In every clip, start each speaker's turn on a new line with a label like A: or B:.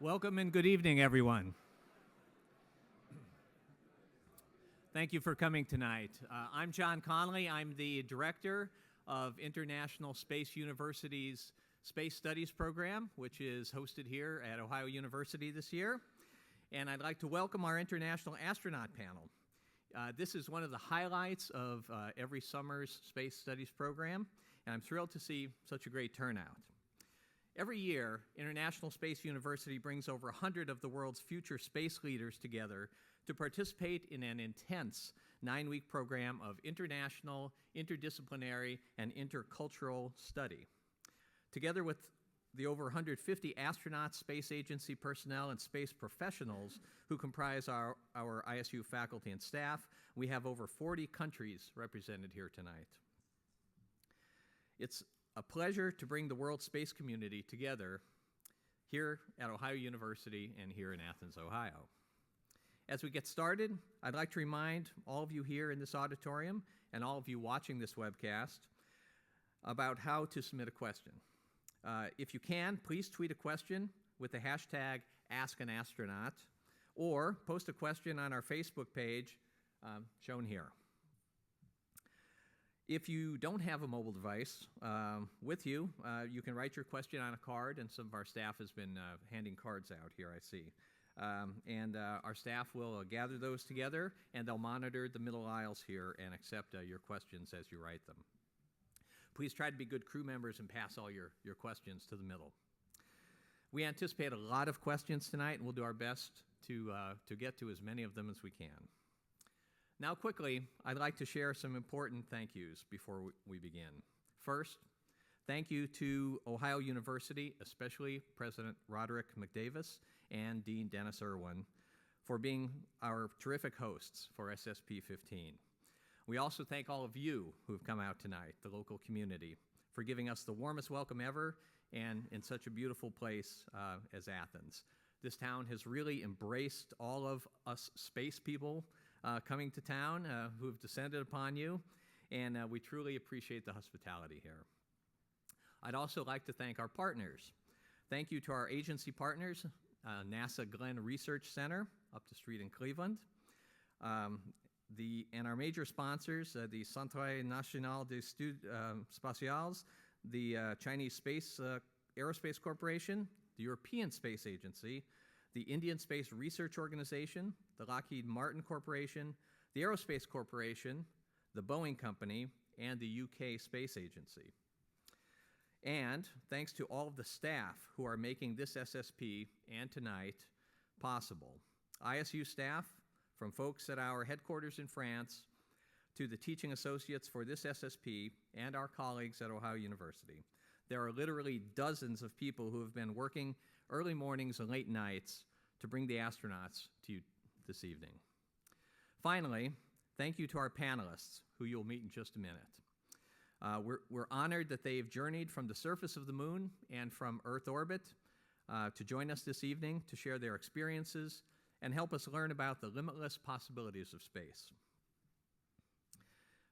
A: Welcome and good evening, everyone. Thank you for coming tonight. I'm John Connolly. I'm the director of International Space University's Space Studies program, which is hosted here at Ohio University this year. And I'd like to welcome our International Astronaut Panel. This is one of the highlights of every summer's Space Studies program, and I'm thrilled to see such a great turnout. Every year, International Space University brings over 100 of the world's future space leaders together to participate in an intense 9-week program of international, interdisciplinary, and intercultural study. Together with the over 150 astronauts, space agency personnel, and space professionals who comprise our ISU faculty and staff, we have over 40 countries represented here tonight. It's a pleasure to bring the world space community together here at Ohio University and here in Athens, Ohio. As we get started, I'd like to remind all of you here in this auditorium and all of you watching this webcast about how to submit a question. If you can, please tweet a question with the hashtag #AskAnAstronaut or post a question on our Facebook page shown here. If you don't have a mobile device with you, you can write your question on a card, and some of our staff has been handing cards out here, I see. Our staff will gather those together, and they'll monitor the middle aisles here and accept your questions as you write them. Please try to be good crew members and pass all your questions to the middle. We anticipate a lot of questions tonight, and we'll do our best to get to as many of them as we can. Now, quickly, I'd like to share some important thank yous before we begin. First, thank you to Ohio University, especially President Roderick McDavis and Dean Dennis Irwin, for being our terrific hosts for SSP15. We also thank all of you who have come out tonight, the local community, for giving us the warmest welcome ever and in such a beautiful place as Athens. This town has really embraced all of us space people coming to town who have descended upon you, and we truly appreciate the hospitality here. I'd also like to thank our partners. Thank you to our agency partners, NASA Glenn Research Center up the street in Cleveland, and our major sponsors, the Centre National des Études Spatiales, the Chinese Aerospace Corporation, the European Space Agency, the Indian Space Research Organization, the Lockheed Martin Corporation, the Aerospace Corporation, the Boeing Company, and the UK Space Agency. And thanks to all of the staff who are making this SSP and tonight possible. ISU staff, from folks at our headquarters in France to the teaching associates for this SSP and our colleagues at Ohio University. There are literally dozens of people who have been working early mornings and late nights to bring the astronauts to you this evening. Finally, thank you to our panelists, who you'll meet in just a minute. We're honored that they've journeyed from the surface of the moon and from Earth orbit to join us this evening to share their experiences and help us learn about the limitless possibilities of space.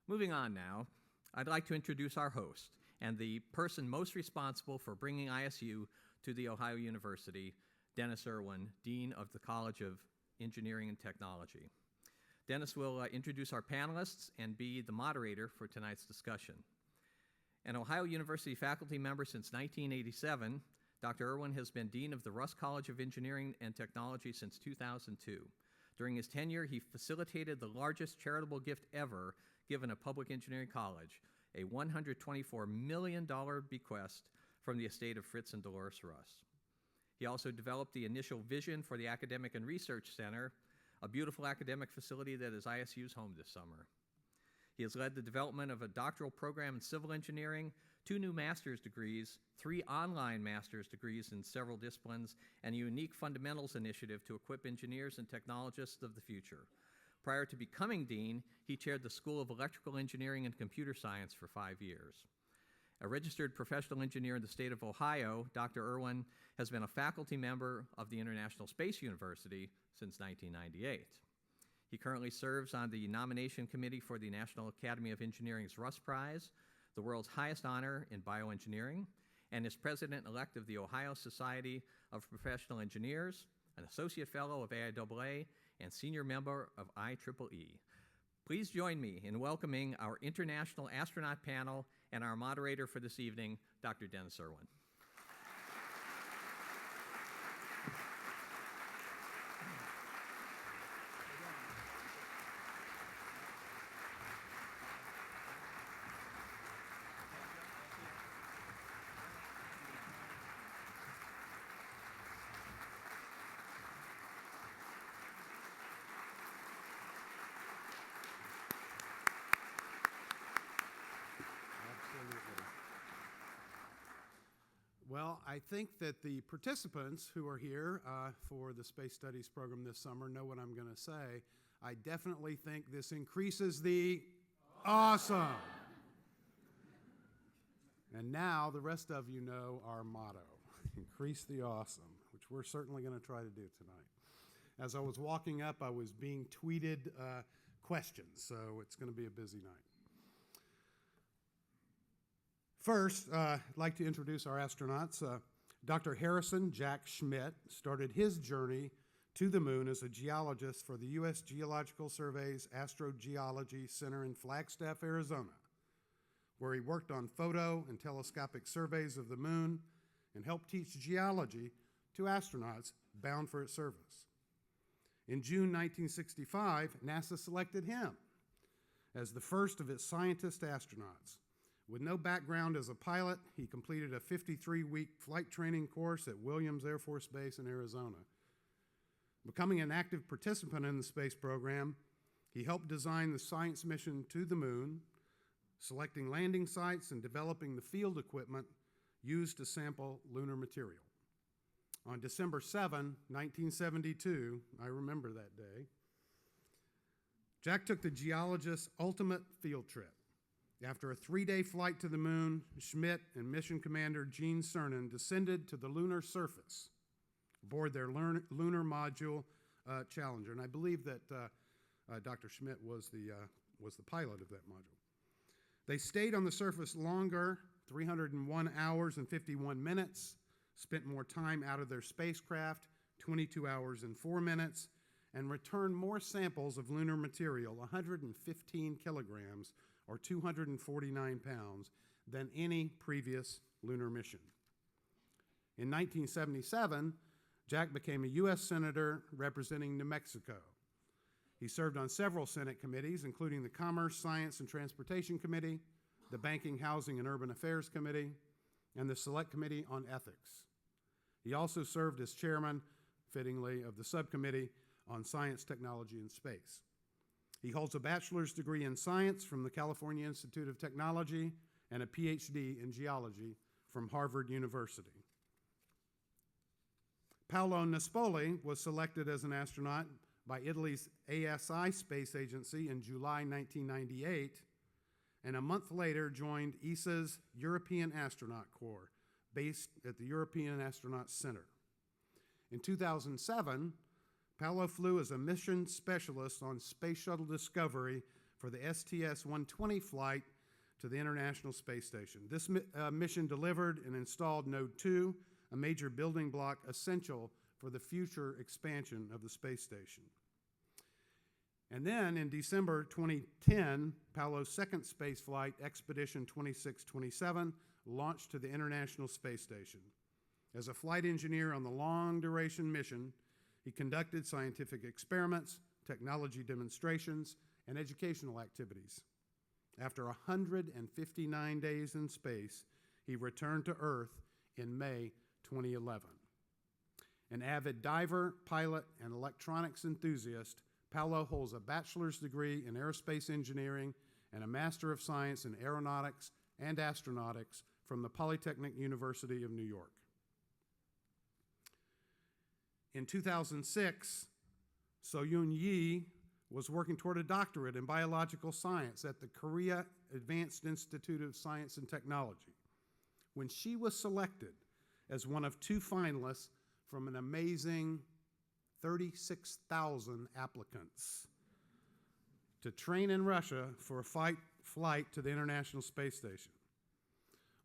A: Moving on now, I'd like to introduce our host and the person most responsible for bringing ISU to the Ohio University, Dennis Irwin, Dean of the College of Engineering and Technology. Dennis will introduce our panelists and be the moderator for tonight's discussion. An Ohio University faculty member since 1987, Dr. Irwin has been Dean of the Russ College of Engineering and Technology since 2002. During his tenure, he facilitated the largest charitable gift ever given a public engineering college, a $124 million bequest from the estate of Fritz and Dolores Russ. He also developed the initial vision for the Academic and Research Center, a beautiful academic facility that is ISU's home this summer. He has led the development of a doctoral program in civil engineering, 2 new master's degrees, 3 online master's degrees in several disciplines, and a unique fundamentals initiative to equip engineers and technologists of the future. Prior to becoming dean, he chaired the School of Electrical Engineering and Computer Science for 5 years. A registered professional engineer in the state of Ohio, Dr. Irwin has been a faculty member of the International Space University since 1998. He currently serves on the nomination committee for the National Academy of Engineering's Russ Prize, the world's highest honor in bioengineering, and is president-elect of the Ohio Society of Professional Engineers, an associate fellow of AIAA, and senior member of IEEE. Please join me in welcoming our International Astronaut Panel and our moderator for this evening, Dr. Dennis Irwin.
B: Well, I think that the participants who are here for the Space Studies program this summer know what I'm going to say. I definitely think this increases the awesome. And now the rest of you know our motto, increase the awesome, which we're certainly going to try to do tonight. As I was walking up, I was being tweeted questions, so it's going to be a busy night. First, I'd like to introduce our astronauts. Dr. Harrison Jack Schmitt started his journey to the moon as a geologist for the U.S. Geological Survey's Astrogeology Center in Flagstaff, Arizona, where he worked on photo and telescopic surveys of the moon and helped teach geology to astronauts bound for its service. In June 1965, NASA selected him as the first of its scientist astronauts. With no background as a pilot, he completed a 53-week flight training course at Williams Air Force Base in Arizona. Becoming an active participant in the space program, he helped design the science mission to the moon, selecting landing sites and developing the field equipment used to sample lunar material. On December 7, 1972, I remember that day, Jack took the geologist's ultimate field trip. After a 3-day flight to the moon, Schmitt and mission commander Gene Cernan descended to the lunar surface aboard their lunar module Challenger. And I believe that Dr. Schmitt was the pilot of that module. They stayed on the surface longer, 301 hours and 51 minutes, spent more time out of their spacecraft, 22 hours and 4 minutes, and returned more samples of lunar material, 115 kilograms, or 249 pounds, than any previous lunar mission. In 1977, Jack became a U.S. Senator representing New Mexico. He served on several Senate committees, including the Commerce, Science, and Transportation Committee, the Banking, Housing, and Urban Affairs Committee, and the Select Committee on Ethics. He also served as chairman, fittingly, of the Subcommittee on Science, Technology, and Space. He holds a bachelor's degree in science from the California Institute of Technology and a PhD in geology from Harvard University. Paolo Nespoli was selected as an astronaut by Italy's ASI space agency in July 1998, and a month later joined ESA's European Astronaut Corps, based at the European Astronaut Center. In 2007, Paolo flew as a mission specialist on Space Shuttle Discovery for the STS-120 flight to the International Space Station. This mission delivered and installed Node 2, a major building block essential for the future expansion of the space station. And then in December 2010, Paolo's second space flight, Expedition 2627, launched to the International Space Station. As a flight engineer on the long-duration mission, he conducted scientific experiments, technology demonstrations, and educational activities. After 159 days in space, he returned to Earth in May 2011. An avid diver, pilot, and electronics enthusiast, Paolo holds a bachelor's degree in aerospace engineering and a Master of Science in Aeronautics and Astronautics from the Polytechnic University of New York. In 2006, Soyeon Yi was working toward a doctorate in biological science at the Korea Advanced Institute of Science and Technology, when she was selected as one of 2 finalists from an amazing 36,000 applicants to train in Russia for a flight to the International Space Station.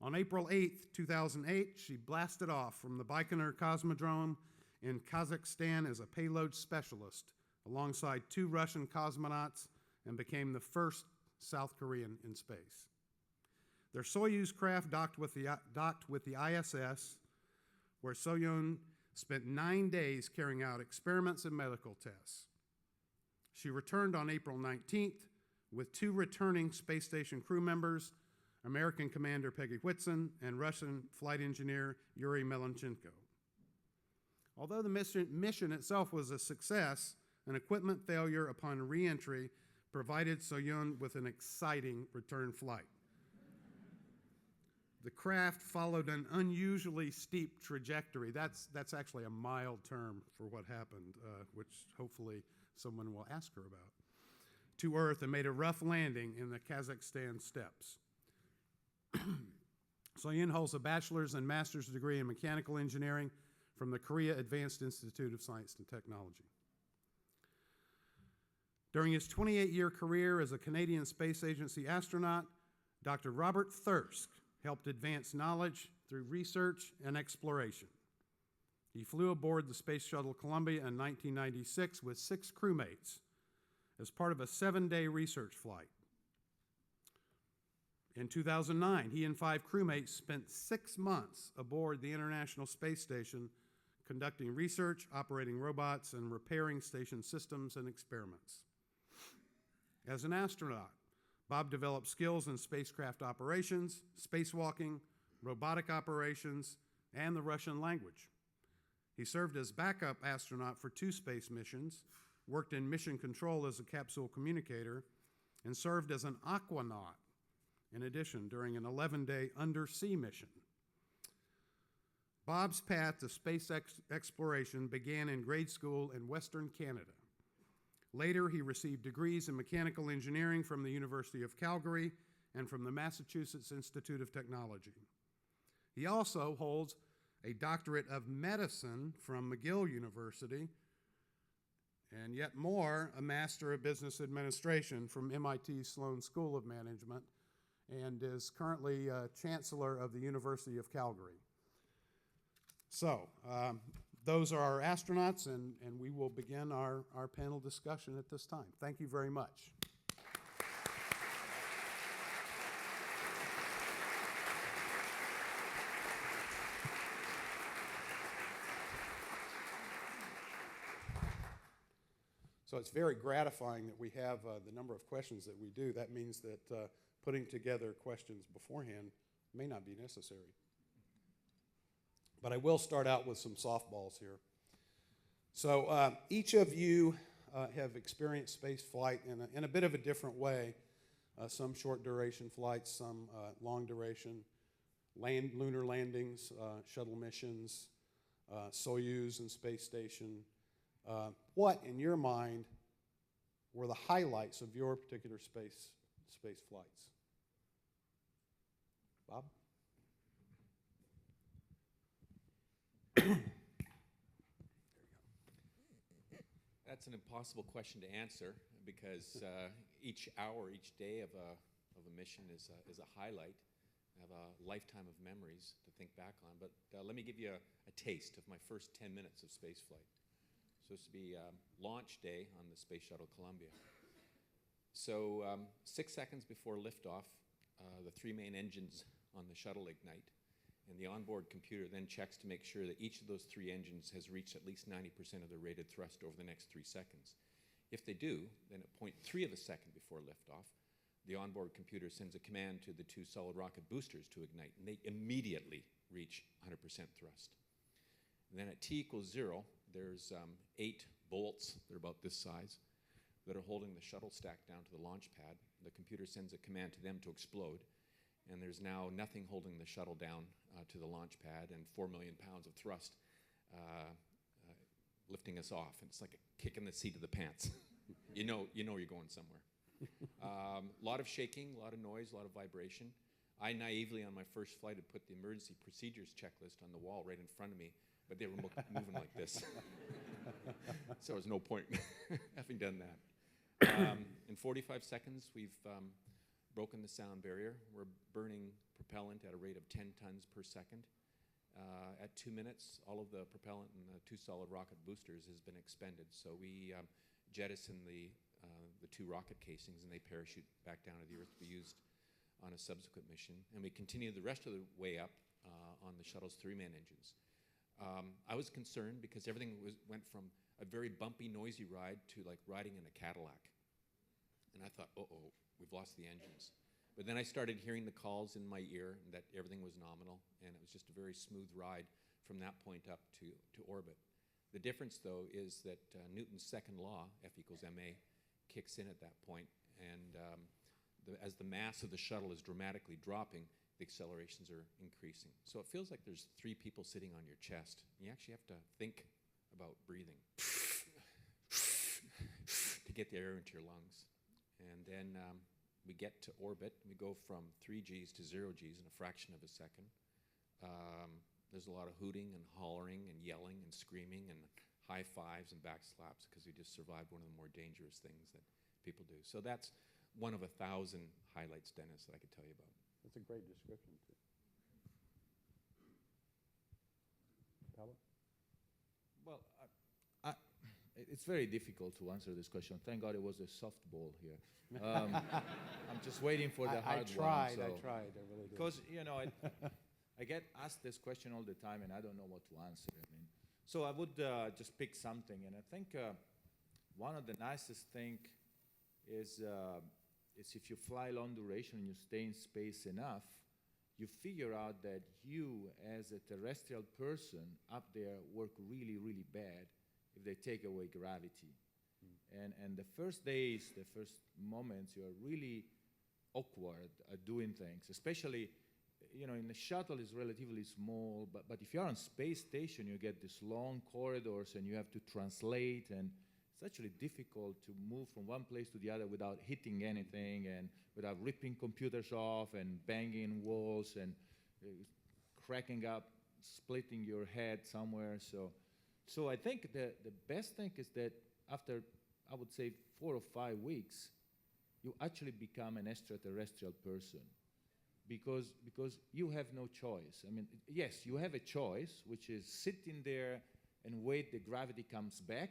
B: On April 8th, 2008, she blasted off from the Baikonur Cosmodrome in Kazakhstan as a payload specialist alongside 2 Russian cosmonauts and became the first South Korean in space. Their Soyuz craft docked with the ISS, where Soyeon spent 9 days carrying out experiments and medical tests. She returned on April 19th with 2 returning space station crew members, American Commander Peggy Whitson and Russian flight engineer Yuri Melenchenko. Although the mission itself was a success, an equipment failure upon re-entry provided Soyeon with an exciting return flight. The craft followed an unusually steep trajectory. That's actually a mild term for what happened, which hopefully someone will ask her about, to Earth and made a rough landing in the Kazakhstan steppes. Soyeon holds a bachelor's and master's degree in mechanical engineering from the Korea Advanced Institute of Science and Technology. During his 28-year career as a Canadian Space Agency astronaut, Dr. Robert Thirsk helped advance knowledge through research and exploration. He flew aboard the Space Shuttle Columbia in 1996 with 6 crewmates as part of a 7-day research flight. In 2009, he and 5 crewmates spent 6 months aboard the International Space Station conducting research, operating robots, and repairing station systems and experiments. As an astronaut, Bob developed skills in spacecraft operations, spacewalking, robotic operations, and the Russian language. He served as backup astronaut for 2 space missions, worked in mission control as a capsule communicator, and served as an aquanaut, in addition, during an 11-day undersea mission. Bob's path to space exploration began in grade school in Western Canada. Later, he received degrees in mechanical engineering from the University of Calgary and from the Massachusetts Institute of Technology. He also holds a doctorate of medicine from McGill University, and yet more, a Master of Business Administration from MIT Sloan School of Management, and is currently Chancellor of the University of Calgary. So, those are our astronauts, and we will begin our panel discussion at this time. Thank you very much. So it's very gratifying that we have the number of questions that we do. That means that putting together questions beforehand may not be necessary. But I will start out with some softballs here. So each of you have experienced space flight in a bit of a different way. Some short duration flights, some long duration, lunar landings, shuttle missions, Soyuz and space station. What, in your mind, were the highlights of your particular space flights? Bob?
C: That's an impossible question to answer because each hour, each day of a mission is a highlight. I have a lifetime of memories to think back on. But let me give you a taste of my first 10 minutes of spaceflight. So this would be launch day on the Space Shuttle Columbia. So 6 seconds before liftoff, the 3 main engines on the shuttle ignite. And the onboard computer then checks to make sure that each of those 3 engines has reached at least 90% of their rated thrust over the next 3 seconds. If they do, then at 0.3 of a second before liftoff, the onboard computer sends a command to the 2 solid rocket boosters to ignite, and they immediately reach 100% thrust. And then at t equals 0, there's 8 bolts, they're about this size, that are holding the shuttle stack down to the launch pad. The computer sends a command to them to explode, and there's now nothing holding the shuttle down to the launch pad, and 4 million pounds of thrust lifting us off. And it's like a kick in the seat of the pants. you know you're going somewhere. A lot of shaking, a lot of noise, a lot of vibration. I naively, on my first flight, had put the emergency procedures checklist on the wall right in front of me, but they were moving like this. So there was no point having done that. In 45 seconds, we've broken the sound barrier. We're burning propellant at a rate of 10 tons per second. At 2 minutes, all of the propellant in the two solid rocket boosters has been expended. So we jettison the 2 rocket casings, and they parachute back down to the Earth to be used on a subsequent mission. And we continue the rest of the way up on the shuttle's 3-man engines. I was concerned because everything went from a very bumpy, noisy ride to like riding in a Cadillac. And I thought, uh-oh, we've lost the engines. But then I started hearing the calls in my ear and that everything was nominal, and it was just a very smooth ride from that point up to orbit. The difference, though, is that Newton's second law, F equals ma, kicks in at that point, and as the mass of the shuttle is dramatically dropping, the accelerations are increasing. So it feels like there's 3 people sitting on your chest. You actually have to think about breathing to get the air into your lungs. And then we get to orbit. We go from 3 Gs to 0 Gs in a fraction of a second. There's a lot of hooting and hollering and yelling and screaming and high fives and back slaps because we just survived one of the more dangerous things that people do. So that's one of 1,000 highlights, Dennis, that I could tell you about.
D: That's a great description, too. Paolo?
E: Well, it's very difficult to answer this question. Thank God it was a softball here. I'm just waiting for the hard one.
D: I tried, I really did.
E: Because, you know, I get asked this question all the time, and I don't know what to answer. I mean, so I would just pick something, and I think one of the nicest thing is if you fly long duration and you stay in space enough, you figure out that you, as a terrestrial person up there, work really, really bad if they take away gravity. And the first days, the first moments, you are really awkward at doing things, especially, you know, in the shuttle is relatively small, but if you're on space station, you get these long corridors and you have to translate, and it's actually difficult to move from one place to the other without hitting anything and without ripping computers off and banging walls and cracking up, splitting your head somewhere. So I think the best thing is that after, I would say, 4 or 5 weeks, you actually become an extraterrestrial person because you have no choice. I mean, yes, you have a choice, which is sitting there and wait the gravity comes back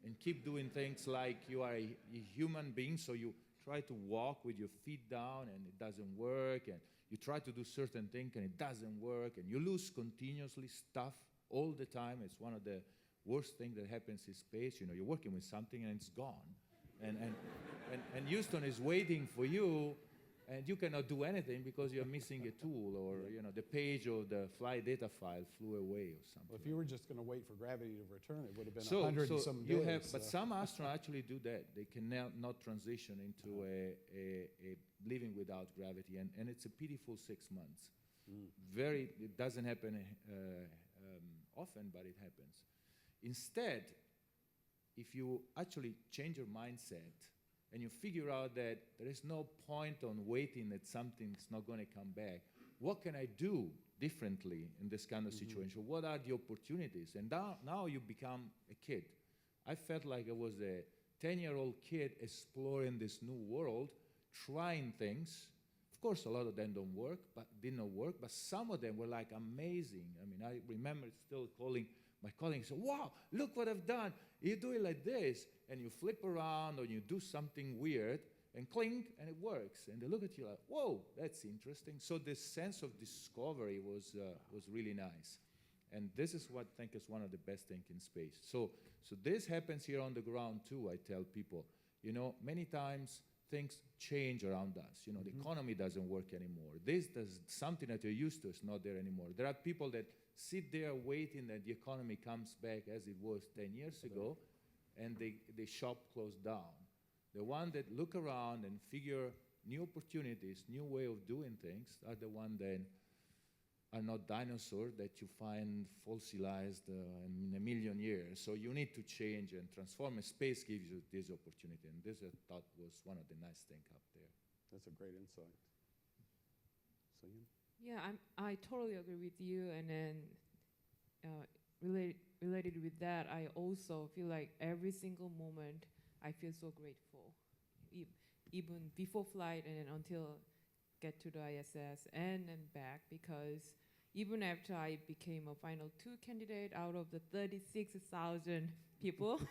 E: and keep doing things like you are a human being, so you try to walk with your feet down and it doesn't work, and you try to do certain things and it doesn't work, and you lose continuously stuff all the time. It's one of the worst things that happens in space. You know, you're working with something and it's gone. And Houston is waiting for you, and you cannot do anything because you're missing a tool, or you know, the page of the flight data file flew away or something.
D: Well, if you were just going to wait for gravity to return, it would have been
E: So
D: 100 and some
E: you
D: days.
E: have, but some astronauts actually do that. They can now not transition into a living without gravity, and it's a pitiful 6 months. It doesn't happen often, but it happens. Instead, if you actually change your mindset and you figure out that there is no point on waiting that something's not going to come back, what can I do differently in this kind of situation? What are the opportunities? And now you become a kid. I felt like I was a 10-year-old kid exploring this new world, trying things. Of course, a lot of them did not work, but some of them were like amazing. I mean, I remember still calling my colleagues, say, wow, look what I've done. You do it like this, and you flip around, or you do something weird, and clink, and it works. And they look at you like, whoa, that's interesting. So this sense of discovery was really nice. And this is what I think is one of the best things in space. So this happens here on the ground, too, I tell people. You know, many times things change around us. You know, the economy doesn't work anymore. Something that you're used to is not there anymore. There are people that sit there waiting that the economy comes back as it was 10 years ago, and the shop closed down. The ones that look around and figure new opportunities, new way of doing things, are the ones that are not dinosaurs that you find fossilized in a million years. So you need to change and transform, and space gives you this opportunity. And this, I thought, was one of the nice things up there.
D: That's a great insight. Soyeon?
F: Yeah, I totally agree with you. And then related with that, I also feel like every single moment I feel so grateful. even before flight and then until get to the ISS and then back, because even after I became a final 2 candidate out of the 36,000 people,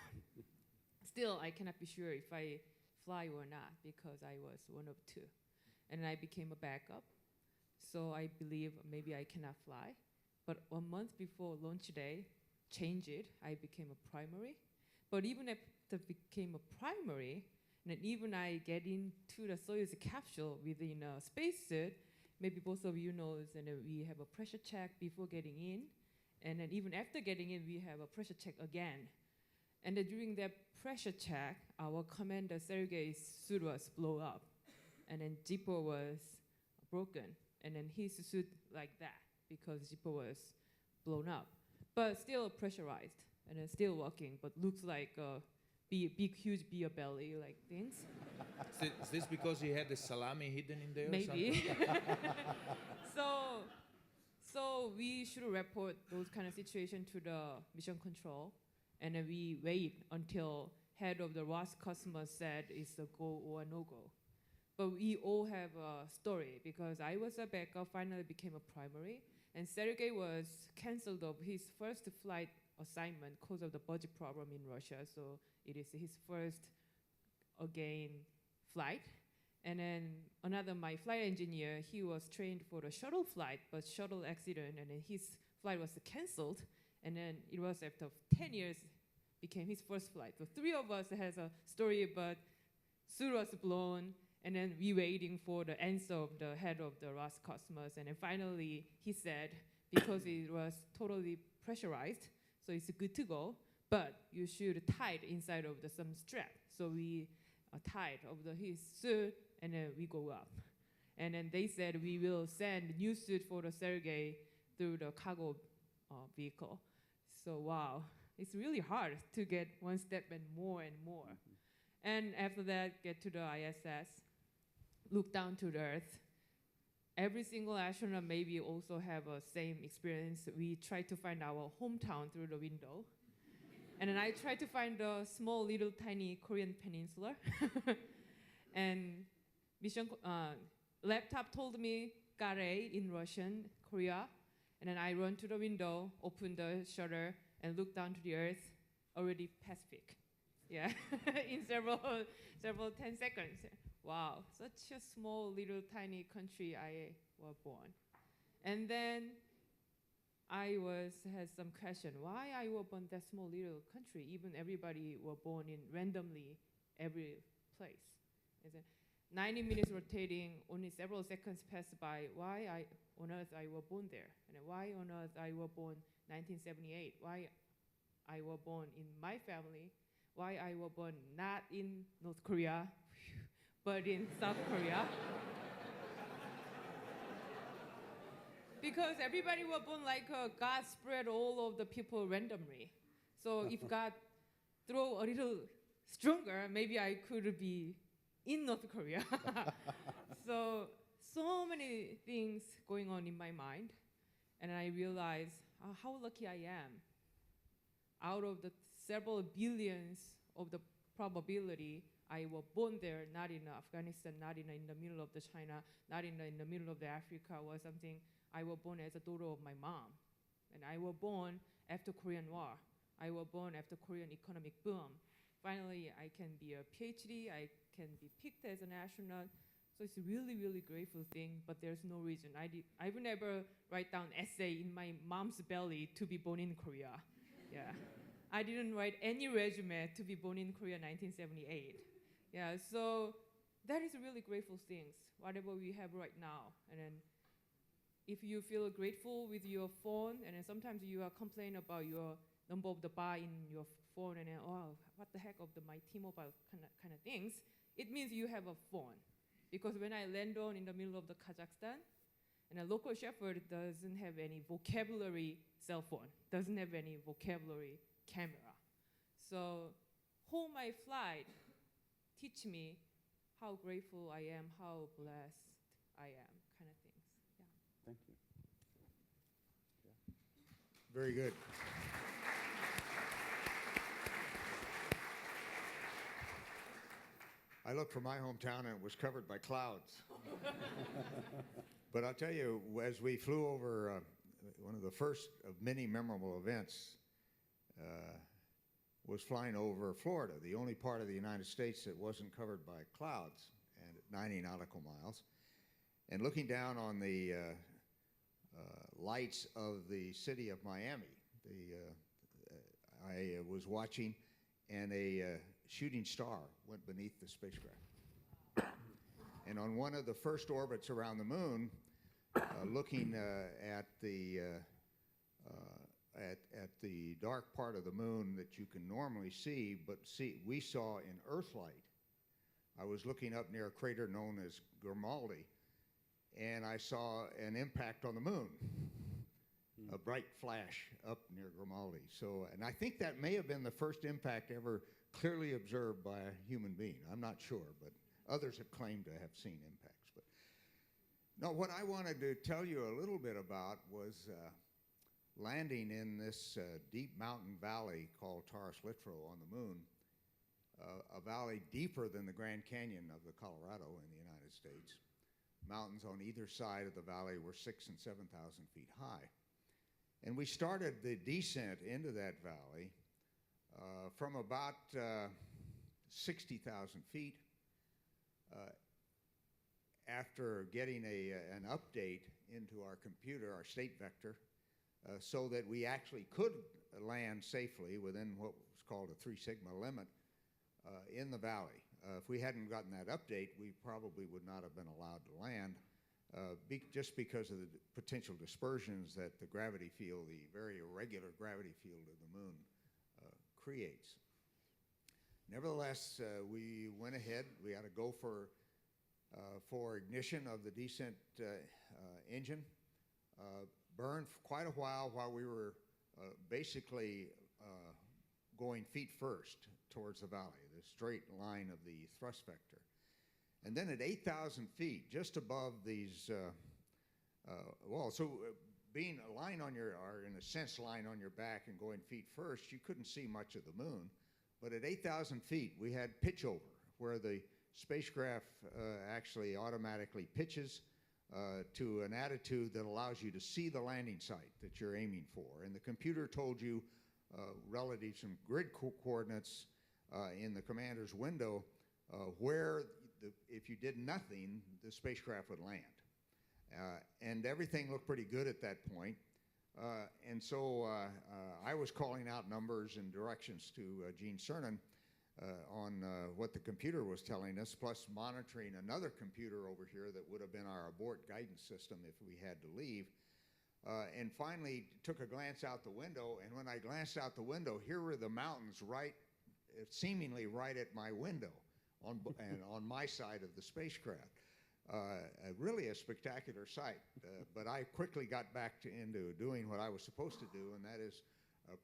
F: still I cannot be sure if I fly or not, because I was one of 2. And I became a backup. So I believe maybe I cannot fly. But 1 month before launch day, change it, I became a primary. But even after became a primary, and then even I get into the Soyuz capsule within a spacesuit, maybe both of you know, and we have a pressure check before getting in. And then even after getting in, we have a pressure check again. And then during that pressure check, our commander Sergei's suit was blown up. And then zipper was broken. And then his suit like that, because zipper was blown up. But still pressurized, and then still working, but looks like a big, huge beer belly like things.
E: Is this because he had the salami hidden in there?
F: Maybe. So we should report those kind of situation to the mission control, and then we wait until head of the Russ customer said it's a go or a no-go. But we all have a story, because I was a backup, finally became a primary, and Sergei was canceled of his first flight assignment because of the budget problem in Russia, so it is his first, again, flight. And then another, my flight engineer, he was trained for the shuttle flight, but shuttle accident, and then his flight was canceled, and then it was after 10 years, became his first flight. So 3 of us has a story about suit was blown, and then we waiting for the answer of the head of the Russ customers, and then finally he said, because it was totally pressurized, so it's good to go, but you should tie it inside of some strap. So we tied over his suit, and then we go up. And then they said we will send new suit for the Sergei through the cargo vehicle. So wow, it's really hard to get one step and more and more. And after that, get to the ISS, look down to the Earth. Every single astronaut maybe also have a same experience. We try to find our hometown through the window. And then I try to find a small, little, tiny Korean peninsula. And laptop told me Gare in Russian, Korea. And then I run to the window, open the shutter, and look down to the Earth, already Pacific. Yeah, in several 10 seconds. Wow, such a small, little, tiny country I was born. And then I had some question, why I was born that small, little country, even everybody were born in randomly every place. And then 90 minutes rotating, only several seconds passed by, why on earth I was born there? And then why on earth I was born 1978? Why I was born in my family? Why I was born not in North Korea, but in South Korea? Because everybody was born like God spread all of the people randomly. So if God throw a little stronger, maybe I could be in North Korea. So many things going on in my mind. And I realized how lucky I am. Out of the several billions of the probability, I was born there, not in Afghanistan, not in the middle of the China, not in the middle of the Africa or something. I was born as a daughter of my mom. And I was born after Korean War. I was born after Korean economic boom. Finally, I can be a PhD. I can be picked as an astronaut. So it's a really, really grateful thing, but there's no reason. I would never write down essay in my mom's belly to be born in Korea. Yeah. I didn't write any resume to be born in Korea 1978. Yeah, so that is really grateful things, whatever we have right now. And then if you feel grateful with your phone, and then sometimes you are complaining about your number of the bar in your phone, and then, oh, what the heck of my T-Mobile kind of things, it means you have a phone. Because when I land on in the middle of the Kazakhstan, and a local shepherd doesn't have any vocabulary cell phone, doesn't have any vocabulary camera. So whole my flight teach me how grateful I am, how blessed I am, kind of things. Yeah.
D: Thank you.
B: Very good.
G: I looked for my hometown and it was covered by clouds. But I'll tell you, as we flew over, one of the first of many memorable events was flying over Florida, the only part of the United States that wasn't covered by clouds, and at 90 nautical miles, and looking down on the lights of the city of Miami. I was watching, and a shooting star went beneath the spacecraft. And on one of the first orbits around the moon, looking at the dark part of the moon that you can normally see, but we saw in Earthlight. I was looking up near a crater known as Grimaldi, and I saw an impact on the moon, a bright flash up near Grimaldi. So, and I think that may have been the first impact ever clearly observed by a human being. I'm not sure, but others have claimed to have seen impacts. But no, what I wanted to tell you a little bit about was landing in this deep mountain valley called Taurus Littrow on the moon, a valley deeper than the Grand Canyon of the Colorado in the United States. Mountains on either side of the valley were 6,000 and 7,000 feet high. And we started the descent into that valley from about 60,000 feet after getting an update into our computer, our state vector, so that we actually could land safely within what was called a 3 sigma limit in the valley. If we hadn't gotten that update, we probably would not have been allowed to land just because of the potential dispersions that the gravity field, the very irregular gravity field of the moon creates. Nevertheless, we went ahead. We had to go for ignition of the descent engine. Burned for quite a while we were basically going feet first towards the valley, the straight line of the thrust vector. And then at 8,000 feet, just above these being a line on your, or in a sense lying on your back and going feet first, you couldn't see much of the moon. But at 8,000 feet, we had pitch over, where the spacecraft actually automatically pitches to an attitude that allows you to see the landing site that you're aiming for. And the computer told you relative to some grid coordinates in the commander's window where, if you did nothing, the spacecraft would land. And everything looked pretty good at that point. And so I was calling out numbers and directions to Gene Cernan on what the computer was telling us, plus monitoring another computer over here that would have been our abort guidance system if we had to leave. And finally took a glance out the window, and when I glanced out the window, here were the mountains seemingly right at my window and on my side of the spacecraft. Really a spectacular sight, but I quickly got back into doing what I was supposed to do, and that is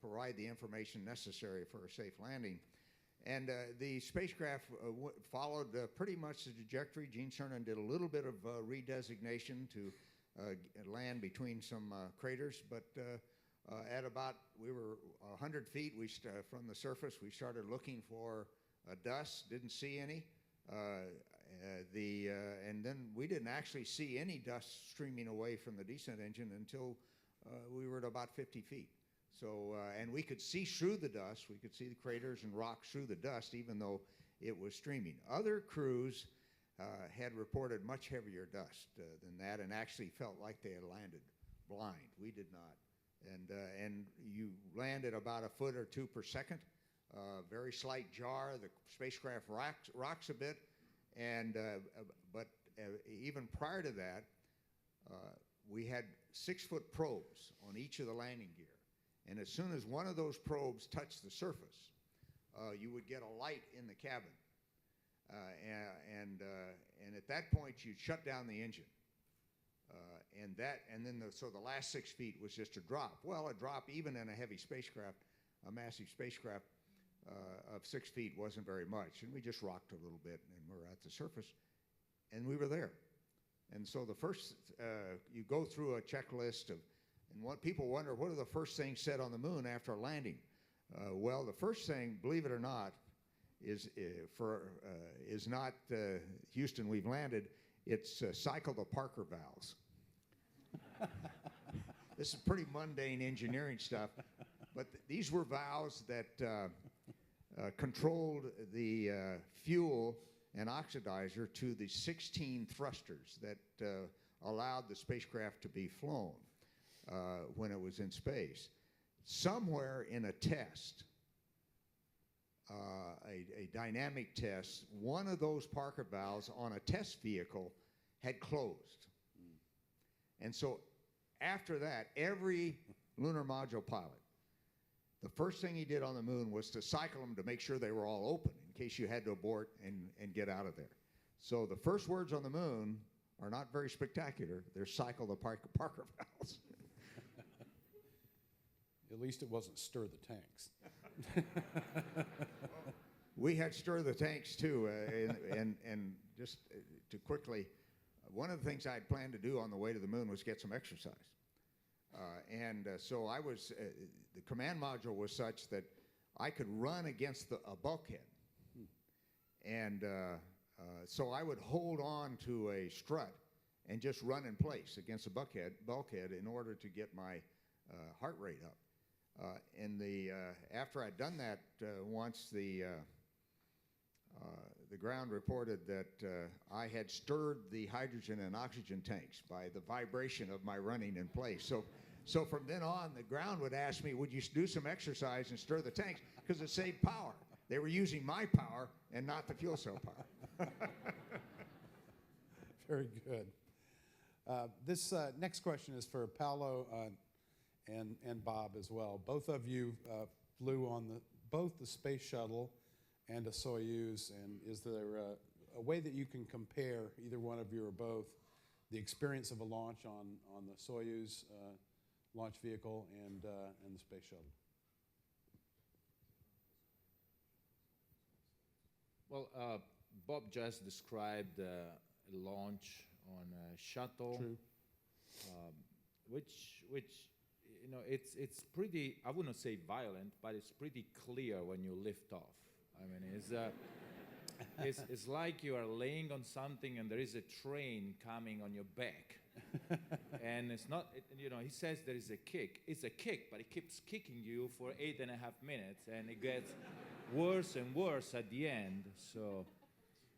G: provide the information necessary for a safe landing. And the spacecraft followed pretty much the trajectory. Gene Cernan did a little bit of redesignation to land between some craters, but at about, we were 100 feet from the surface, we started looking for dust, didn't see any. And then we didn't actually see any dust streaming away from the descent engine until we were at about 50 feet. So, and we could see through the dust, we could see the craters and rocks through the dust, even though it was streaming. Other crews had reported much heavier dust than that, and actually felt like they had landed blind. We did not. And you land at about a foot or two per second, very slight jar. The spacecraft rocks a bit, and but even prior to that, we had 6-foot probes on each of the landing gear. And as soon as one of those probes touched the surface, you would get a light in the cabin. And at that point, you'd shut down the engine. So the last 6 feet was just a drop. Well, a drop even in a heavy spacecraft, a massive spacecraft of 6 feet wasn't very much. And we just rocked a little bit, and we're at the surface, and we were there. And so the first, you go through a checklist of, and what people wonder, what are the first things said on the moon after landing? Well, the first thing, believe it or not, is not Houston, we've landed. It's cycle the Parker valves. This is pretty mundane engineering stuff, but these were valves that controlled the fuel and oxidizer to the 16 thrusters that allowed the spacecraft to be flown when it was in space. Somewhere in a test, a dynamic test, one of those Parker valves on a test vehicle had closed. And so after that, every lunar module pilot, the first thing he did on the moon was to cycle them to make sure they were all open in case you had to abort and get out of there. So the first words on the moon are not very spectacular. They're cycle the Parker valves.
D: At least it wasn't stir the tanks.
G: We had stir the tanks too, and just to quickly, one of the things I had planned to do on the way to the moon was get some exercise. So I was, the command module was such that I could run against a bulkhead. And so I would hold on to a strut and just run in place against a bulkhead in order to get my heart rate up. After I'd done that once, the ground reported that I had stirred the hydrogen and oxygen tanks by the vibration of my running in place. So from then on, the ground would ask me, would you do some exercise and stir the tanks? Because it saved power. They were using my power and not the fuel cell power.
D: Very good. This next question is for Paolo and Bob as well. Both of you flew on both the space shuttle and a Soyuz, and is there a way that you can compare, either one of you or both, the experience of a launch on the Soyuz launch vehicle and the space shuttle?
E: Well, Bob just described a launch on a shuttle,
D: True.
E: which you know, it's pretty, I wouldn't say violent, but it's pretty clear when you lift off. I mean, it's like you are laying on something and there is a train coming on your back. And it's not, you know, he says there is a kick. It's a kick, but it keeps kicking you for 8.5 minutes, and it gets worse and worse at the end. So,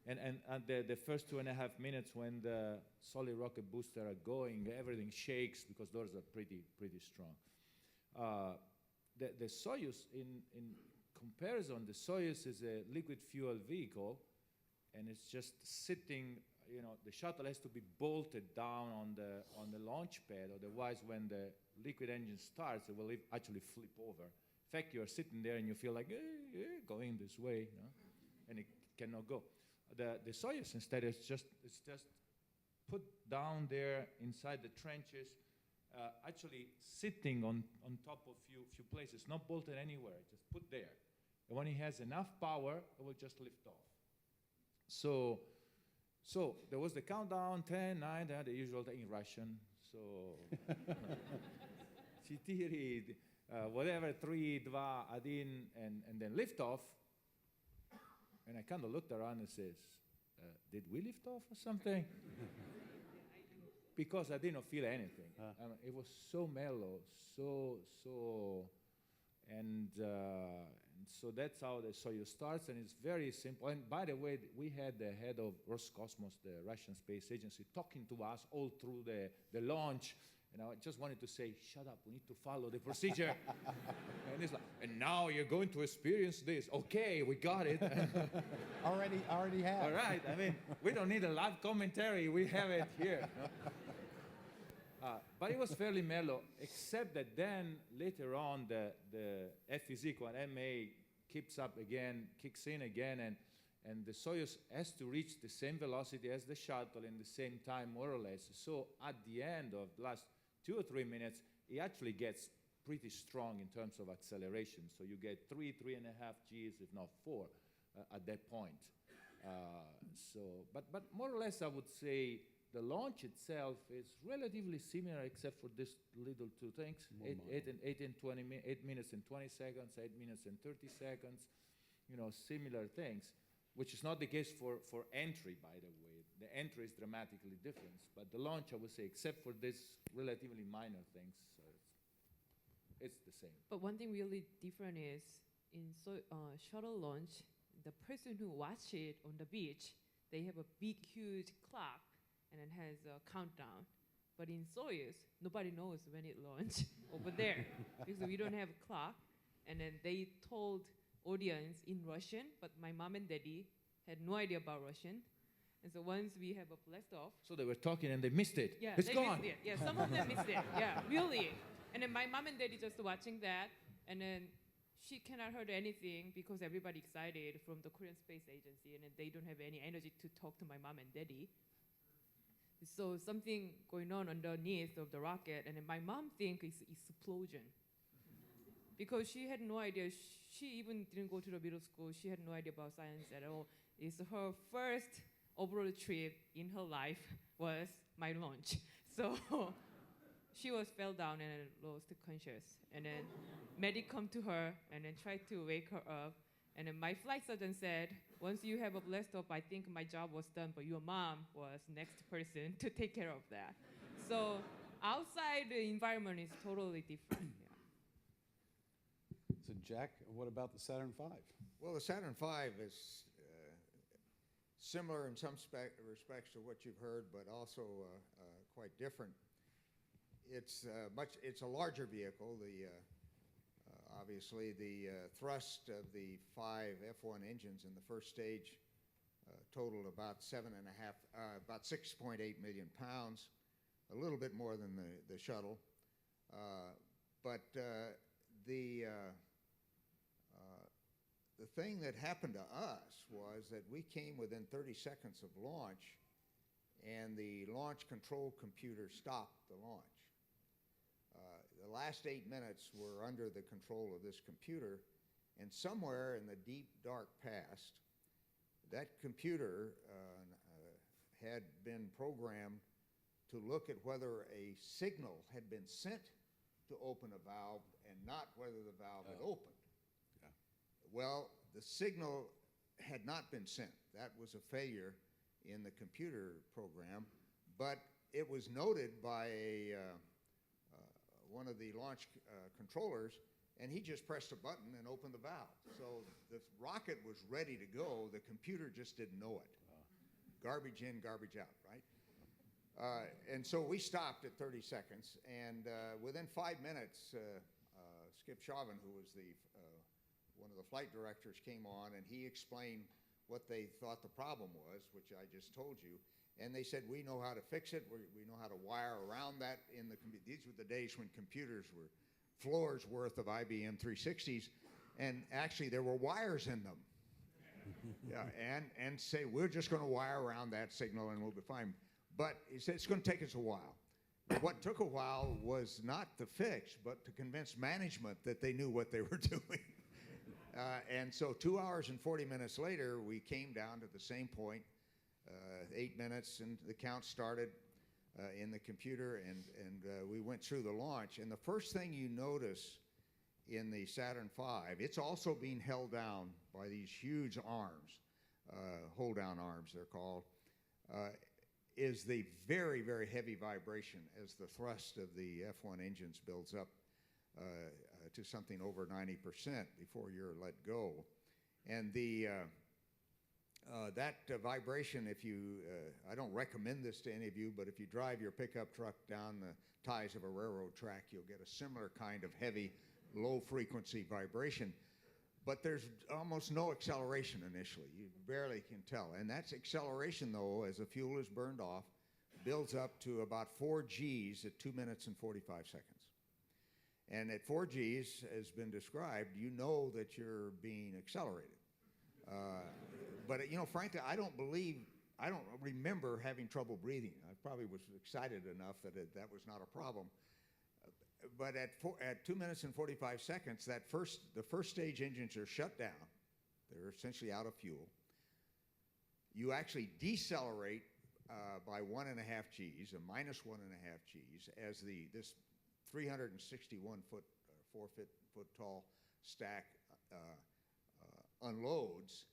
E: and the first 2.5 minutes when the solid rocket booster are going, everything shakes because those are pretty strong. The Soyuz, in comparison, the Soyuz is a liquid fuel vehicle, and it's just sitting. You know, the shuttle has to be bolted down on the launch pad, otherwise when the liquid engine starts, it will actually flip over. In fact, you are sitting there and you feel like, going this way, you know, and it cannot go. The Soyuz instead is just put down there inside the trenches, actually sitting on top of few places, not bolted anywhere, just put there. And when it has enough power, it will just lift off. So there was the countdown, 10, 9, the usual thing in Russian. So, 4, whatever, 3, 2, 1, and then lift off. And I kind of looked around and says, did we lift off or something? Because I didn't feel anything. I mean, it was so mellow, and so that's how the Soyuz starts, and it's very simple. And by the way, we had the head of Roscosmos, the Russian space agency, talking to us all through the launch, and I just wanted to say, shut up, we need to follow the procedure. And he's like, and now you're going to experience this. Okay, we got it.
D: Already have.
E: All right, I mean, we don't need a live commentary, we have it here. But it was fairly mellow, except that then later on the F is equal and MA kicks in again, and the Soyuz has to reach the same velocity as the shuttle in the same time, more or less. So at the end of the last 2 or 3 minutes, it actually gets pretty strong in terms of acceleration. So you get 3.5 Gs, if not 4, at that point. But more or less, I would say the launch itself is relatively similar, except for these little two things: 8 minutes and 20 seconds, 8 minutes and 30 seconds. similar things, which is not the case for entry, by the way. The entry is dramatically different, but the launch, I would say, except for this relatively minor things, it's the same.
F: But one thing really different is in shuttle launch, the person who watch it on the beach, they have a big, huge clock, and it has a countdown. But in Soyuz, nobody knows when it launched over there because we don't have a clock. And then they told audience in Russian, but my mom and daddy had no idea about Russian. And so once we have a blast off.
E: So they were talking and they missed it.
F: Yeah,
E: it's
F: they
E: gone.
F: missed it. Yeah, some of them missed it. Yeah, really. And then my mom and daddy just watching that, and then she cannot hear anything because everybody excited from the Korean Space Agency, and then they don't have any energy to talk to my mom and daddy. So something going on underneath of the rocket, and then my mom think it's explosion. Because she had no idea, she even didn't go to the middle school, she had no idea about science at all. It's her first overall trip in her life was my launch. So she fell down and lost conscious. And then medic come to her and then tried to wake her up. And then my flight sergeant said, once you have a blast off, I think my job was done, but your mom was next person to take care of that. So outside the environment is totally different.
D: So Jack, what about the Saturn V?
G: Well, the Saturn V is similar in some respects to what you've heard, but also quite different. It's a larger vehicle. Obviously, the thrust of the 5 F1 engines in the first stage totaled about 6.8 million pounds, a little bit more than the shuttle. But the thing that happened to us was that we came within 30 seconds of launch, and the launch control computer stopped the launch. The last 8 minutes were under the control of this computer, and somewhere in the deep, dark past, that computer had been programmed to look at whether a signal had been sent to open a valve and not whether the valve had opened.
D: Yeah.
G: Well, the signal had not been sent. That was a failure in the computer program, but it was noted by one of the launch controllers, and he just pressed a button and opened the valve. So the rocket was ready to go. The computer just didn't know it. Garbage in, garbage out, right? And so we stopped at 30 seconds, and within 5 minutes, Skip Chauvin, who was one of the flight directors, came on, and he explained what they thought the problem was, which I just told you. And they said, we know how to fix it. We know how to wire around that. These were the days when computers were floors worth of IBM 360s, and actually there were wires in them. Yeah, and say, we're just going to wire around that signal and we'll be fine. But he said, it's going to take us a while. But what took a while was not the fix, but to convince management that they knew what they were doing. And so 2 hours and 40 minutes later, we came down to the same point, 8 minutes, and the count started in the computer, and we went through the launch. And the first thing you notice in the Saturn V, it's also being held down by these huge arms, hold-down arms they're called, is the very, very heavy vibration as the thrust of the F1 engines builds up to something over 90% before you're let go. And that vibration, if you, I don't recommend this to any of you, but if you drive your pickup truck down the ties of a railroad track, you'll get a similar kind of heavy, low-frequency vibration. But there's almost no acceleration initially. You barely can tell. And that acceleration, though, as the fuel is burned off, builds up to about 4 Gs at 2 minutes and 45 seconds. And at 4 Gs, as been described, you know that you're being accelerated. But, you know, frankly, I don't remember having trouble breathing. I probably was excited enough that that was not a problem. But at 2 minutes and 45 seconds, the first stage engines are shut down. They're essentially out of fuel. You actually decelerate by 1.5 Gs, a minus 1.5 Gs, as this 361 foot, 4 foot tall stack unloads,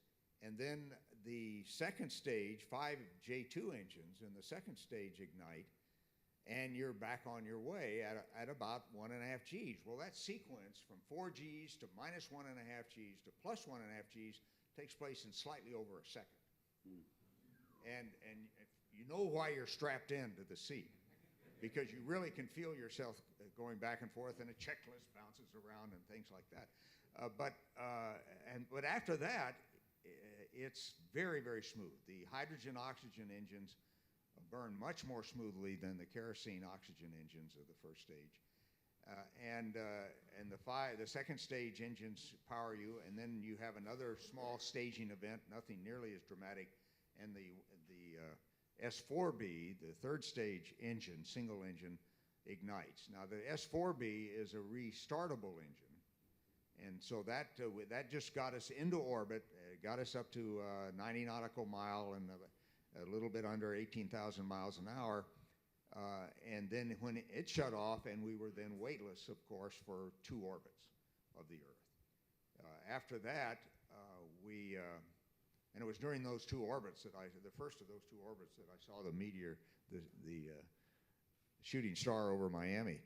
G: and then the second stage, 5 J2 engines in the second stage ignite, and you're back on your way at about 1.5 Gs. Well, that sequence from 4 Gs to minus 1.5 Gs to plus 1.5 Gs takes place in slightly over a second. And you know why you're strapped into the seat, because you really can feel yourself going back and forth, and a checklist bounces around and things like that. But after that, it's very, very smooth. The hydrogen-oxygen engines burn much more smoothly than the kerosene-oxygen engines of the first stage. And the second stage engines power you, and then you have another small staging event, nothing nearly as dramatic, and the S4B, the third stage engine, single engine, ignites. Now the S4B is a restartable engine, and so that just got us into orbit, got us up to 90 nautical mile and a little bit under 18,000 miles an hour. And then when it shut off, and we were then weightless, of course, for 2 orbits of the Earth. After that, and it was during those 2 orbits the first of those 2 orbits, that I saw the meteor, the shooting star over Miami.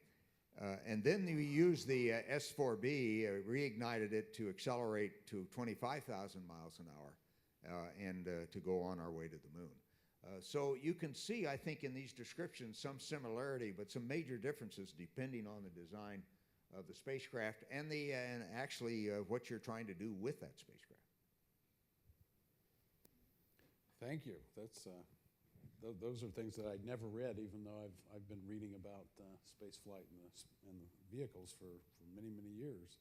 G: And then we used the S4B, reignited it to accelerate to 25,000 miles an hour, and to go on our way to the moon. So you can see, I think, in these descriptions some similarity, but some major differences depending on the design of the spacecraft and actually what you're trying to do with that spacecraft.
D: Thank you. That's those are things that I'd never read, even though I've been reading about space flight and the vehicles for many, many years.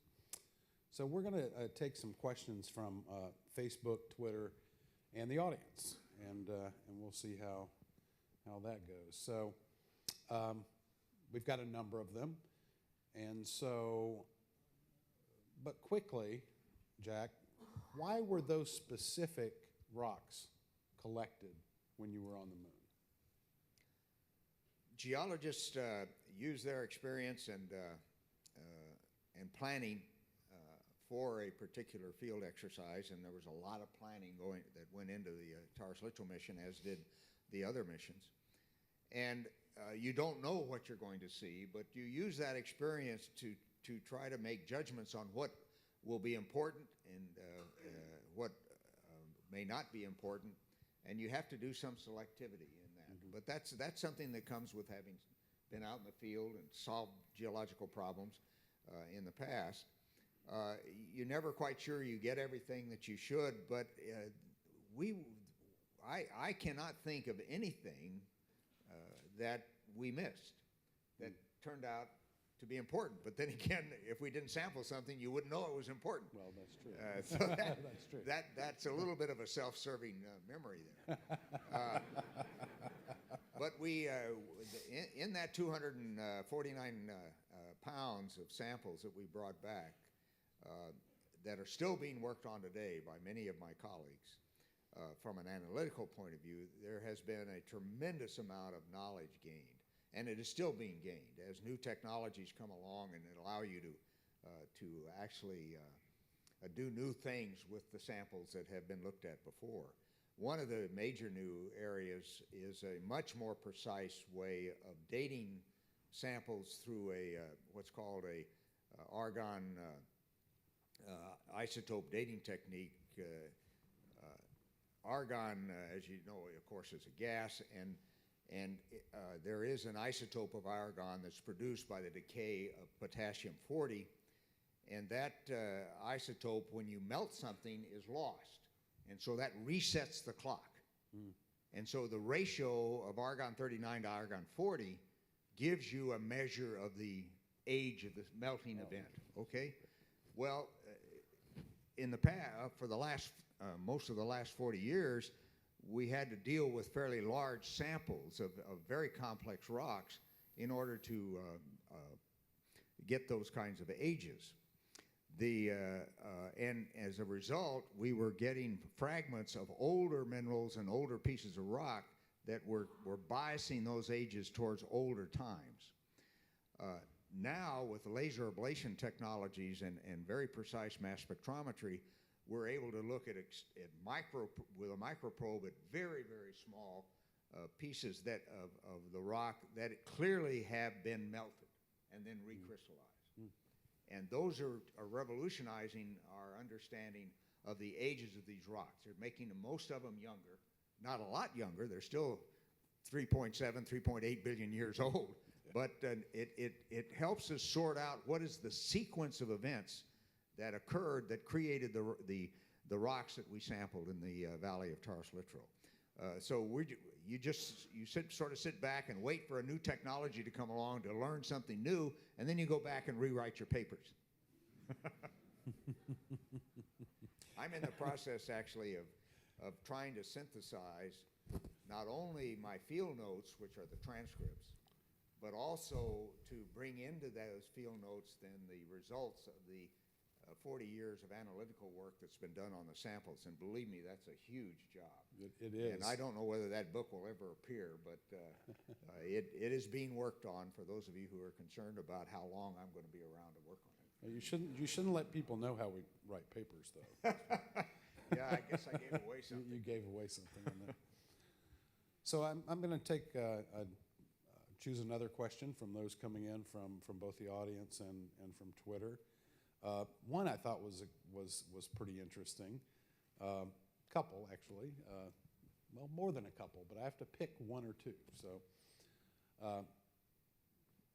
D: So we're going to take some questions from Facebook, Twitter, and the audience, and we'll see how that goes. So we've got a number of them, and so, but quickly, Jack, why were those specific rocks collected when you were on the moon?
G: Geologists use their experience and planning for a particular field exercise, and there was a lot of planning that went into the Thirsk mission, as did the other missions. And you don't know what you're going to see, but you use that experience to try to make judgments on what will be important and what may not be important, and you have to do some selectivity in that. Mm-hmm. But that's something that comes with having been out in the field and solved geological problems in the past. You're never quite sure you get everything that you should, but I cannot think of anything that we missed that turned out to be important. But then again, if we didn't sample something, you wouldn't know it was important.
D: Well, that's true.
G: So that's true. That's a little bit of a self-serving memory there. But we, in that 249 pounds of samples that we brought back, that are still being worked on today by many of my colleagues, from an analytical point of view, there has been a tremendous amount of knowledge gained. And it is still being gained as new technologies come along and allow you to actually do new things with the samples that have been looked at before. One of the major new areas is a much more precise way of dating samples through what's called a argon isotope dating technique. Argon, as you know, of course, is a gas, and there is an isotope of argon that's produced by the decay of potassium-40, and that isotope, when you melt something, is lost, and so that resets the clock. Mm. And so the ratio of argon-39 to argon-40 gives you a measure of the age of the melting event, okay? Well, in the past, for the last, most of the last 40 years, we had to deal with fairly large samples of very complex rocks in order to get those kinds of ages. And as a result, we were getting fragments of older minerals and older pieces of rock that were biasing those ages towards older times. Now, with laser ablation technologies and very precise mass spectrometry, we're able to look at with a microprobe at very, very small pieces of the rock that clearly have been melted and then recrystallized. And those are revolutionizing our understanding of the ages of these rocks. They're making most of them younger, not a lot younger. They're still 3.7, 3.8 billion years old. But it helps us sort out what is the sequence of events that occurred that created the rocks that we sampled in the Valley of Taurus Littrow. So you sort of sit back and wait for a new technology to come along to learn something new, and then you go back and rewrite your papers. I'm in the process, actually, of trying to synthesize not only my field notes, which are the transcripts, but also to bring into those field notes then the results of the 40 years of analytical work that's been done on the samples. And believe me, that's a huge job.
D: It is.
G: And I don't know whether that book will ever appear, but it is being worked on for those of you who are concerned about how long I'm going to be around to work on it.
D: You shouldn't let people know how we write papers, though.
G: Yeah, I guess I gave away something.
D: You gave away something in there. So I'm going to take choose another question from those coming in from both the audience and from Twitter. One I thought was pretty interesting. Couple, actually. Well, more than a couple, but I have to pick one or two. So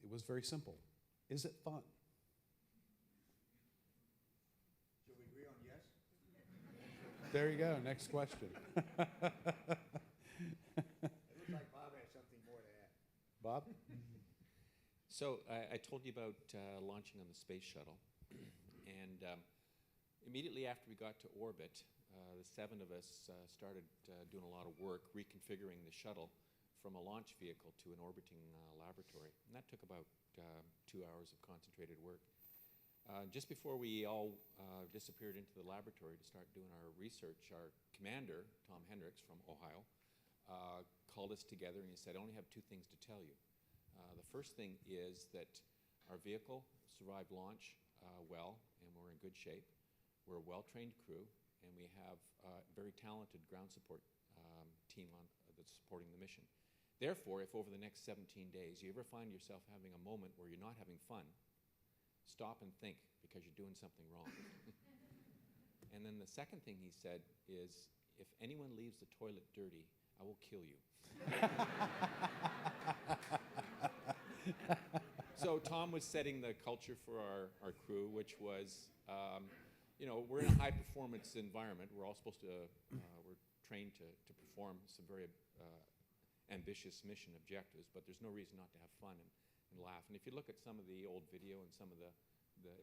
D: it was very simple. Is it fun?
G: Should we agree on yes?
D: There you go. Next question.
G: It looks like Bob has something more to add.
D: Bob?
C: So I told you about launching on the space shuttle. And immediately after we got to orbit, the 7 of us started doing a lot of work reconfiguring the shuttle from a launch vehicle to an orbiting laboratory. And that took about 2 hours of concentrated work. Just before we all disappeared into the laboratory to start doing our research, our commander, Tom Hendricks from Ohio, called us together and he said, I only have 2 things to tell you. The first thing is that our vehicle survived launch well, and we're in good shape. We're a well-trained crew, and we have a very talented ground support team that's supporting the mission. Therefore, if over the next 17 days you ever find yourself having a moment where you're not having fun, stop and think, because you're doing something wrong. And then the second thing he said is, if anyone leaves the toilet dirty, I will kill you. So Tom was setting the culture for our crew, which was, we're in a high-performance environment. We're all supposed to, we're trained to perform some very ambitious mission objectives, but there's no reason not to have fun and laugh. And if you look at some of the old video and some of the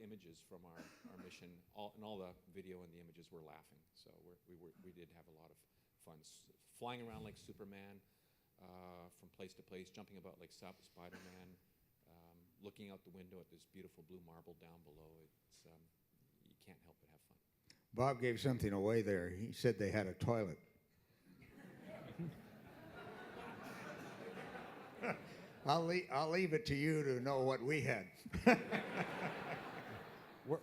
C: images from our mission, all the video and the images, we're laughing. So we did have a lot of fun. Flying around like Superman, from place to place, jumping about like Spider-Man, looking out the window at this beautiful blue marble down below. It's you can't help but have fun.
G: Bob gave something away there. He said they had a toilet. I'll leave it to you to know what we had.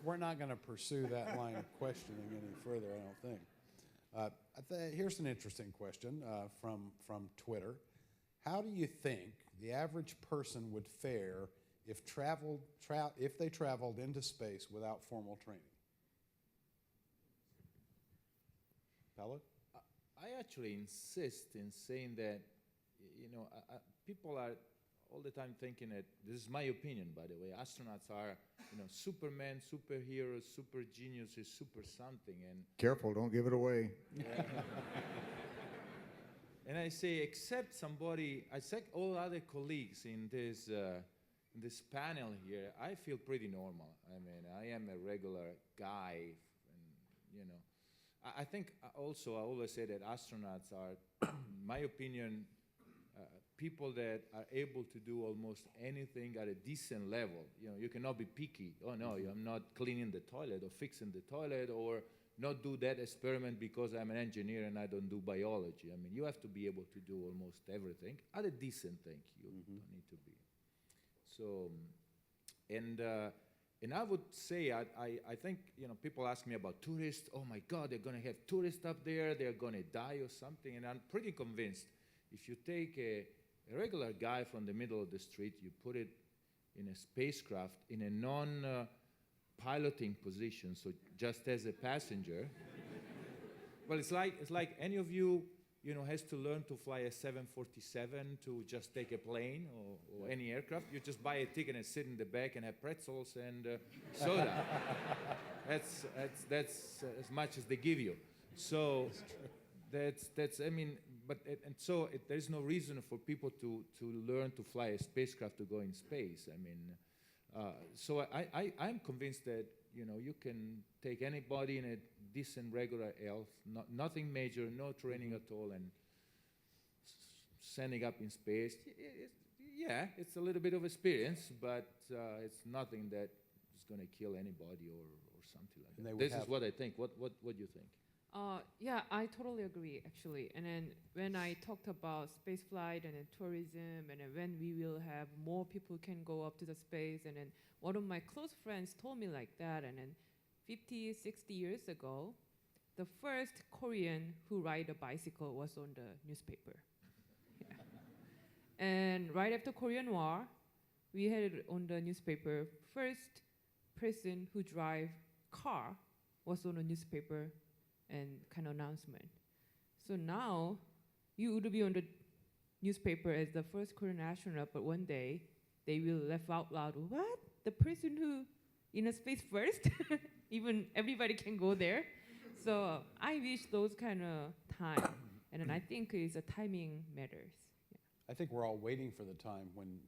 D: We're not going to pursue that line of questioning any further, I don't think. Here's an interesting question from Twitter. How do you think the average person would fare if they traveled into space without formal training? Paolo?
E: I actually insist in saying that, people are all the time thinking that, this is my opinion, by the way, astronauts are, Superman, superheroes, super geniuses, super something. And
G: Careful, don't give it away.
E: And I say, except all other colleagues in this panel here, I feel pretty normal. I mean, I am a regular guy, and I think also I always say that astronauts are, in my opinion, people that are able to do almost anything at a decent level. You cannot be picky. Oh no, I'm not cleaning the toilet or fixing the toilet or not do that experiment because I'm an engineer and I don't do biology. I mean, you have to be able to do almost everything at a decent thing. You don't need to be. So, and And I would say, I think, people ask me about tourists. Oh my God, they're going to have tourists up there. They're going to die or something. And I'm pretty convinced if you take a regular guy from the middle of the street, you put it in a spacecraft in a non-piloting position, so just as a passenger. Well, it's like any of you, has to learn to fly a 747 to just take a plane or any aircraft. You just buy a ticket and sit in the back and have pretzels and soda. That's as much as they give you. So that's there's no reason for people to learn to fly a spacecraft to go in space. So I'm convinced that you can take anybody in a decent regular health, nothing major, no training at all, and sending up in space. It's a little bit of experience, but it's nothing that is going to kill anybody or something like that. This is what I think. What do you think?
F: Yeah, I totally agree, actually. And then when I talked about spaceflight and then tourism, and then when we will have more people can go up to the space, and then one of my close friends told me like that, and then 50, 60 years ago, the first Korean who ride a bicycle was on the newspaper. Yeah. And right after Korean War, we had it on the newspaper, first person who drive car was on a newspaper and kind of announcement. So now, you would be on the newspaper as the first Korean astronaut, but one day, they will laugh out loud, what? The person who in a space first? Even everybody can go there. So I wish those kind of time. And then I think it's a timing matters. Yeah.
D: I think we're all waiting for the time when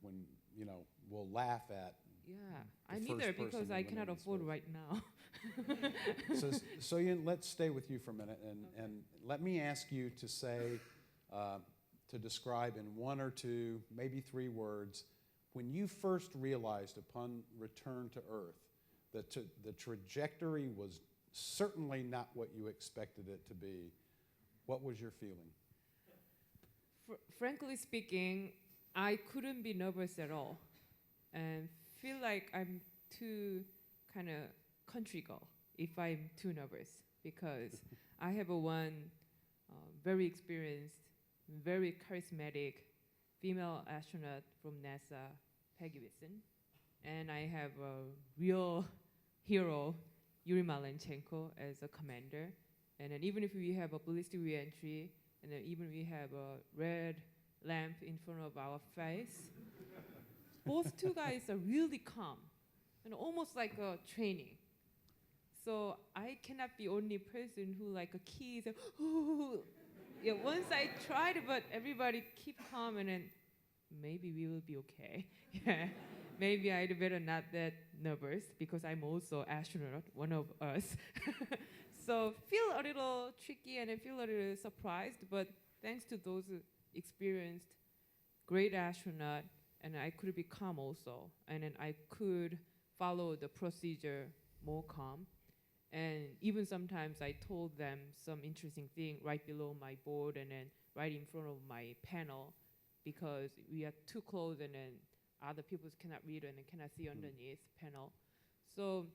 D: we'll laugh at.
F: Yeah, I neither because I cannot afford right now.
D: So Soyeon, let's stay with you for a minute, and let me ask you to say, to describe in one or two, maybe 3 words, when you first realized upon return to Earth that the trajectory was certainly not what you expected it to be, what was your feeling?
F: Frankly speaking, I couldn't be nervous at all, and feel like I'm too kind of country girl if I'm too nervous, because I have one very experienced, very charismatic female astronaut from NASA, Peggy Whitson, and I have a real hero, Yuri Malenchenko, as a commander. And then even if we have a ballistic re-entry, and then even we have a red lamp in front of our face, both two guys are really calm and almost like a training. So I cannot be only person who like a key is, yeah, once I tried, but everybody keep calm, and then maybe we will be okay. Yeah, maybe I'd better not that nervous because I'm also astronaut, one of us. So feel a little tricky and I feel a little surprised, but thanks to those experienced, great astronaut, and I could be calm also, and then I could follow the procedure more calm. And even sometimes I told them some interesting thing right below my board and then right in front of my panel, because we are too close and then other people cannot read and cannot see underneath panel. So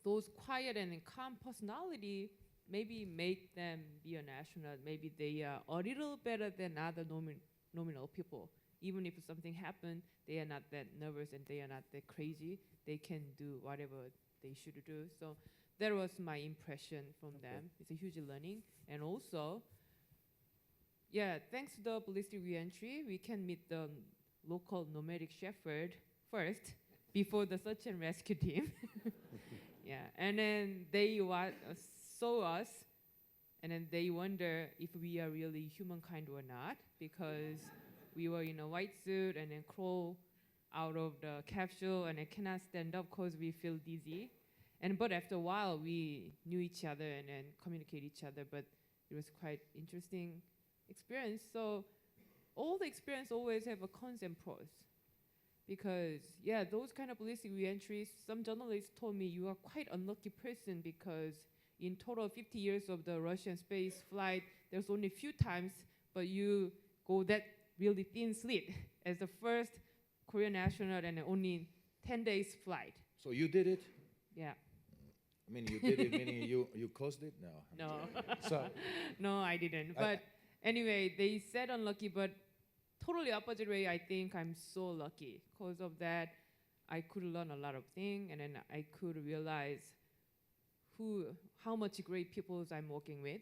F: those quiet and calm personality maybe make them be an astronaut. Maybe they are a little better than other nominal people. Even if something happened, they are not that nervous and they are not that crazy. They can do whatever they should do. So that was my impression from them. It's a huge learning. And also, yeah, thanks to the ballistic re-entry, we can meet the local nomadic shepherd first before the search and rescue team. Yeah, and then they saw us, and then they wonder if we are really humankind or not, because we were in a white suit and then crawl out of the capsule and I cannot stand up because we feel dizzy. But after a while, we knew each other and then communicate each other, but it was quite interesting experience. So all the experience always have a cons and pros. Because, yeah, those kind of ballistic re-entries, some journalists told me you are quite unlucky person because in total 50 years of the Russian space flight, there's only a few times, but you go that really thin slit as the first Korean astronaut and only 10 days flight.
E: So you did it?
F: Yeah.
E: I mean, you did it, meaning you caused it? No.
F: No.
D: So,
F: No, I didn't. But anyway, they said unlucky, but totally opposite way. I think I'm so lucky. Because of that, I could learn a lot of things, and then I could realize how much great people I'm working with,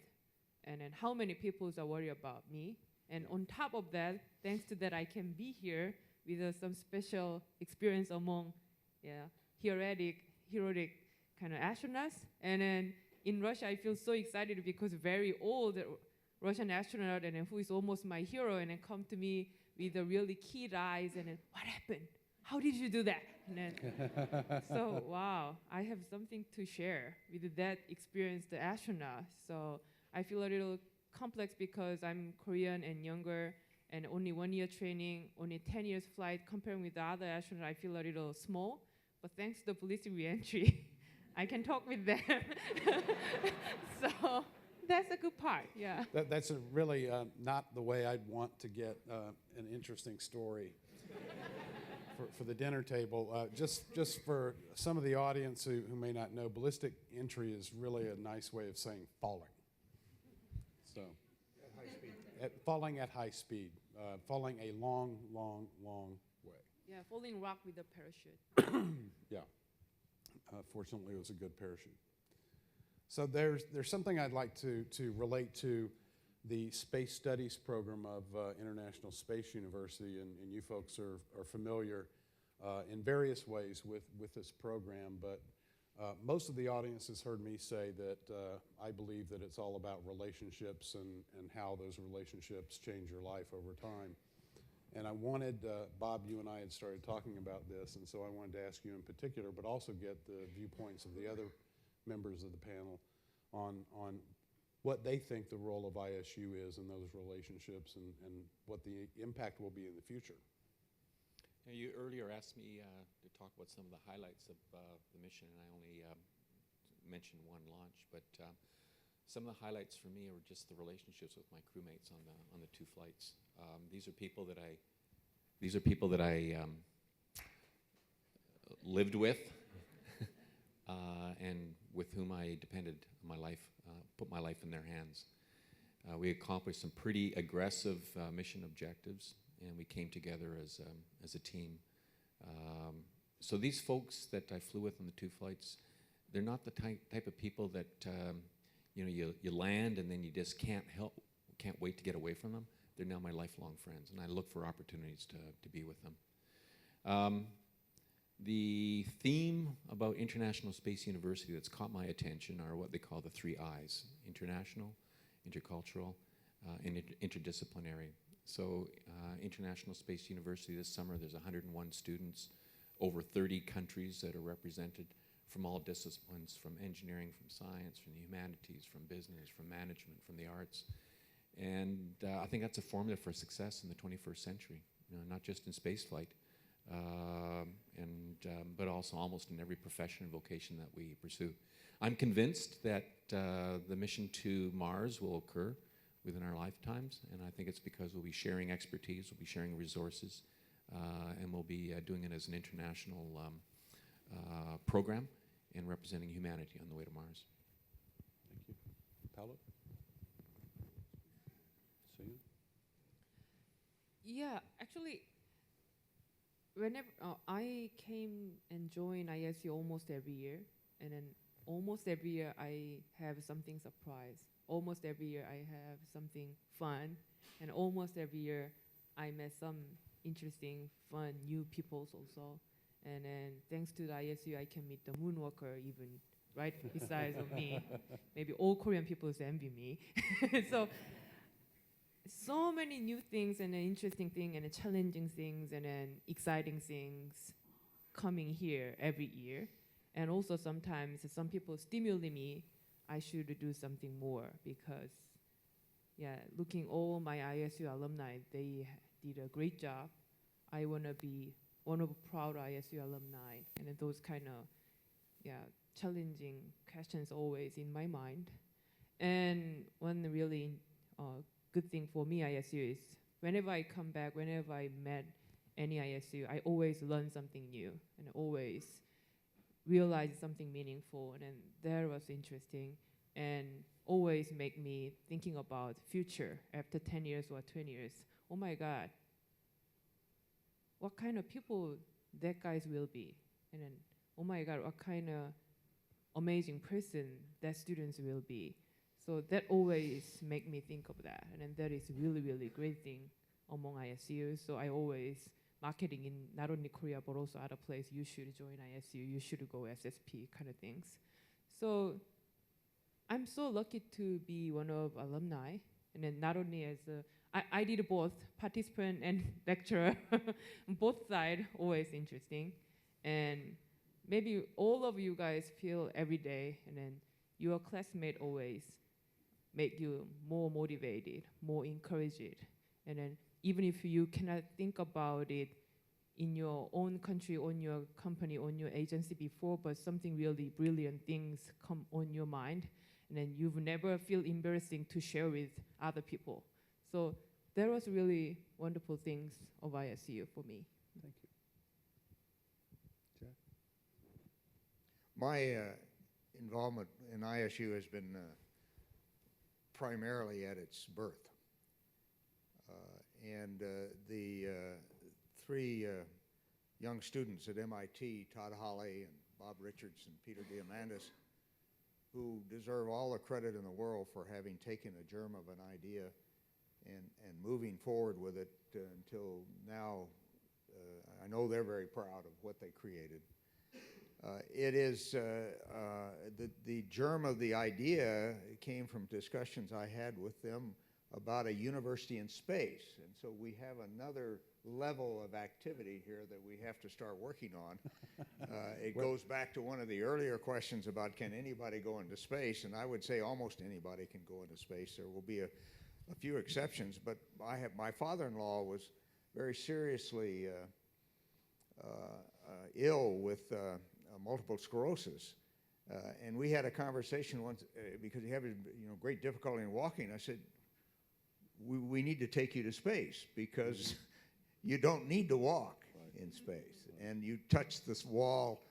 F: and then how many people are worried about me. And on top of that, thanks to that, I can be here with some special experience among heroic kind of astronauts. And then in Russia, I feel so excited because very old Russian astronaut, and then who is almost my hero, and then come to me with a really keen eyes, and then, what happened? How did you do that? And then, so wow, I have something to share with that experienced astronaut. So I feel a little complex because I'm Korean and younger, and only 1 year training, only 10 years flight. Comparing with the other astronauts, I feel a little small. But thanks to the ballistic reentry, I can talk with them. So that's a good part, yeah.
D: that's a really not the way I'd want to get an interesting story for the dinner table. Just for some of the audience who may not know, ballistic entry is really a nice way of saying falling. So,
G: At high speed.
D: falling at high speed, falling a long, long, long way.
F: Yeah, falling rock with a parachute.
D: Yeah. Fortunately, it was a good parachute. So there's something I'd like to relate to the space studies program of International Space University, and you folks are familiar in various ways with this program, but most of the audience has heard me say that I believe that it's all about relationships and how those relationships change your life over time. And I wanted, Bob, you and I had started talking about this, and so I wanted to ask you in particular, but also get the viewpoints of the other members of the panel on what they think the role of ISU is in those relationships and what the impact will be in the future.
C: Now, you earlier asked me to talk about some of the highlights of the mission, and I only mentioned one launch, but some of the highlights for me are just the relationships with my crewmates on the 2 flights. These are people that I lived with and with whom I depended my life, put my life in their hands. We accomplished some pretty aggressive mission objectives, and we came together as a team. So these folks that I flew with on the 2 flights, they're not the type of people that you land and then you just can't wait to get away from them. They're now my lifelong friends, and I look for opportunities to be with them. The theme about International Space University that's caught my attention are what they call the 3 I's: international, intercultural, and interdisciplinary. So International Space University this summer, there's 101 students, over 30 countries that are represented from all disciplines, from engineering, from science, from the humanities, from business, from management, from the arts. And I think that's a formula for success in the 21st century, not just in spaceflight, but also almost in every profession and vocation that we pursue. I'm convinced that the mission to Mars will occur within our lifetimes, and I think it's because we'll be sharing expertise, we'll be sharing resources, and we'll be doing it as an international program and representing humanity on the way to Mars.
D: Thank you. Paolo? Soyeon?
F: Yeah, actually, whenever I came and joined ISU almost every year, and then almost every year I have something surprise. Almost every year I have something fun, and almost every year I met some interesting, fun, new peoples also. And then thanks to the ISU, I can meet the moonwalker even right beside of me. Maybe all Korean people envy me. So many new things and interesting things and challenging things and then exciting things coming here every year. And also sometimes some people stimulate me, I should do something more because, looking all my ISU alumni, they did a great job. I want to be one of proud ISU alumni, and those kind of, challenging questions always in my mind. And one really good thing for me, ISU, is whenever I come back, whenever I met any ISU, I always learn something new and always realize something meaningful, and then that was interesting, and always make me thinking about future after 10 years or 20 years. Oh my God, what kind of people that guys will be, and then oh my God, what kind of amazing person that students will be. So that always make me think of that, and then that is really, really great thing among ISU. So I always marketing in not only Korea but also other places. You should join ISU. You should go SSP kind of things. So I'm so lucky to be one of alumni, and then not only as I did both participant and lecturer, both sides always interesting, and maybe all of you guys feel every day, and then your classmate always make you more motivated, more encouraged, and then even if you cannot think about it in your own country, on your company, on your agency before, but something really brilliant things come on your mind, and then you've never feel embarrassing to share with other people. So there was really wonderful things of ISU for me.
D: Thank you. Jack?
G: My involvement in ISU has been primarily at its birth. The three young students at MIT, Todd Holley and Bob Richards and Peter Diamandis, who deserve all the credit in the world for having taken a germ of an idea and moving forward with it until now. I know they're very proud of what they created. It is the germ of the idea came from discussions I had with them about a university in space, and so we have another level of activity here that we have to start working on. It goes back to one of the earlier questions about can anybody go into space, and I would say almost anybody can go into space. There will be a few exceptions, but my father-in-law was very seriously ill with multiple sclerosis, and we had a conversation once because he had great difficulty in walking. I said, we need to take you to space because you don't need to walk in space. And you touch this wall,